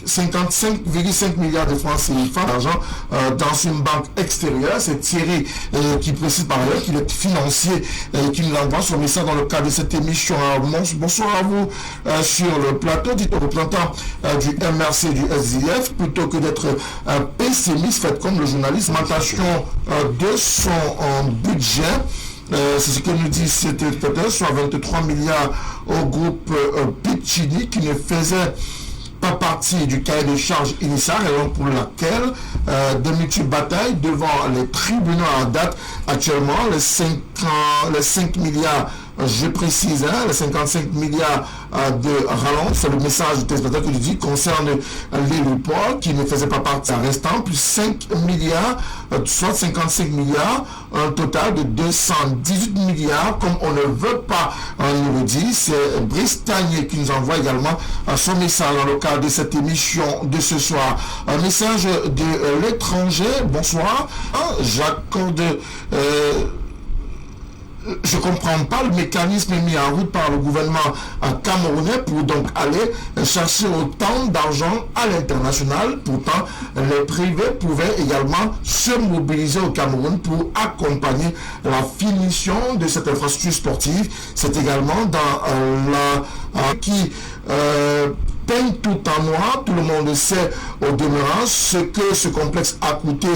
55,5 milliards de francs CFA d'argent dans une banque extérieure. C'est Thierry qui précise par ailleurs qu'il est financier et qui nous envoie son message dans le cadre de cette émission. Bonsoir à vous sur le plateau. Dites au représentant du MRC du SDF, plutôt que d'être pessimiste, faites comme le journaliste, augmentation de son budget. C'est ce que nous dit cet électeur, soit 23 milliards au groupe Piccini qui ne faisait pas partie du cahier de charges initial, raison pour laquelle de multiples batailles devant les tribunaux en date. Actuellement, les 5 milliards, je précise, les 55 milliards de rallonge, c'est le message du téléspectateur que je dis, concerne l'aéroport qui ne faisait pas partie en restant, plus 5 milliards, soit 55 milliards, un total de 218 milliards, comme on ne veut pas nous le dire. C'est Brice Tagné qui nous envoie également son message dans le cadre de cette émission de ce soir. Un message de l'étranger, bonsoir, j'accorde... je ne comprends pas le mécanisme mis en route par le gouvernement camerounais pour donc aller chercher autant d'argent à l'international. Pourtant, les privés pouvaient également se mobiliser au Cameroun pour accompagner la finition de cette infrastructure sportive. C'est également dans la qui peint tout en noir. Tout le monde sait au demeurant ce que ce complexe a coûté,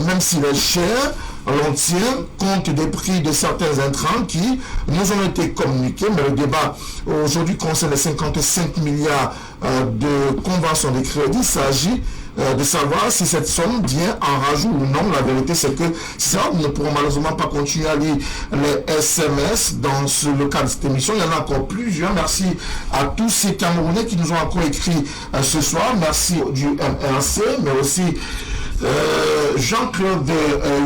même s'il est cher. On tient compte des prix de certains intrants qui nous ont été communiqués, mais le débat aujourd'hui concerne les 55 milliards de conventions de crédit. Il s'agit de savoir si cette somme vient en rajout ou non. La vérité, c'est que ça, nous ne pourrons malheureusement pas continuer à lire les SMS dans le cadre de cette émission. Il y en a encore plusieurs. Merci à tous ces Camerounais qui nous ont encore écrit ce soir. Merci du MRC, mais aussi Jean-Claude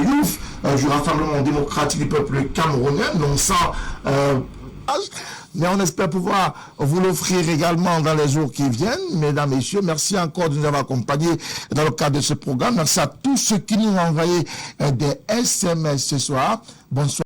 Youf du Rassemblement démocratique du peuple camerounais, non sans mais on espère pouvoir vous l'offrir également dans les jours qui viennent. Mesdames, Messieurs, merci encore de nous avoir accompagnés dans le cadre de ce programme. Merci à tous ceux qui nous ont envoyé des SMS ce soir. Bonsoir.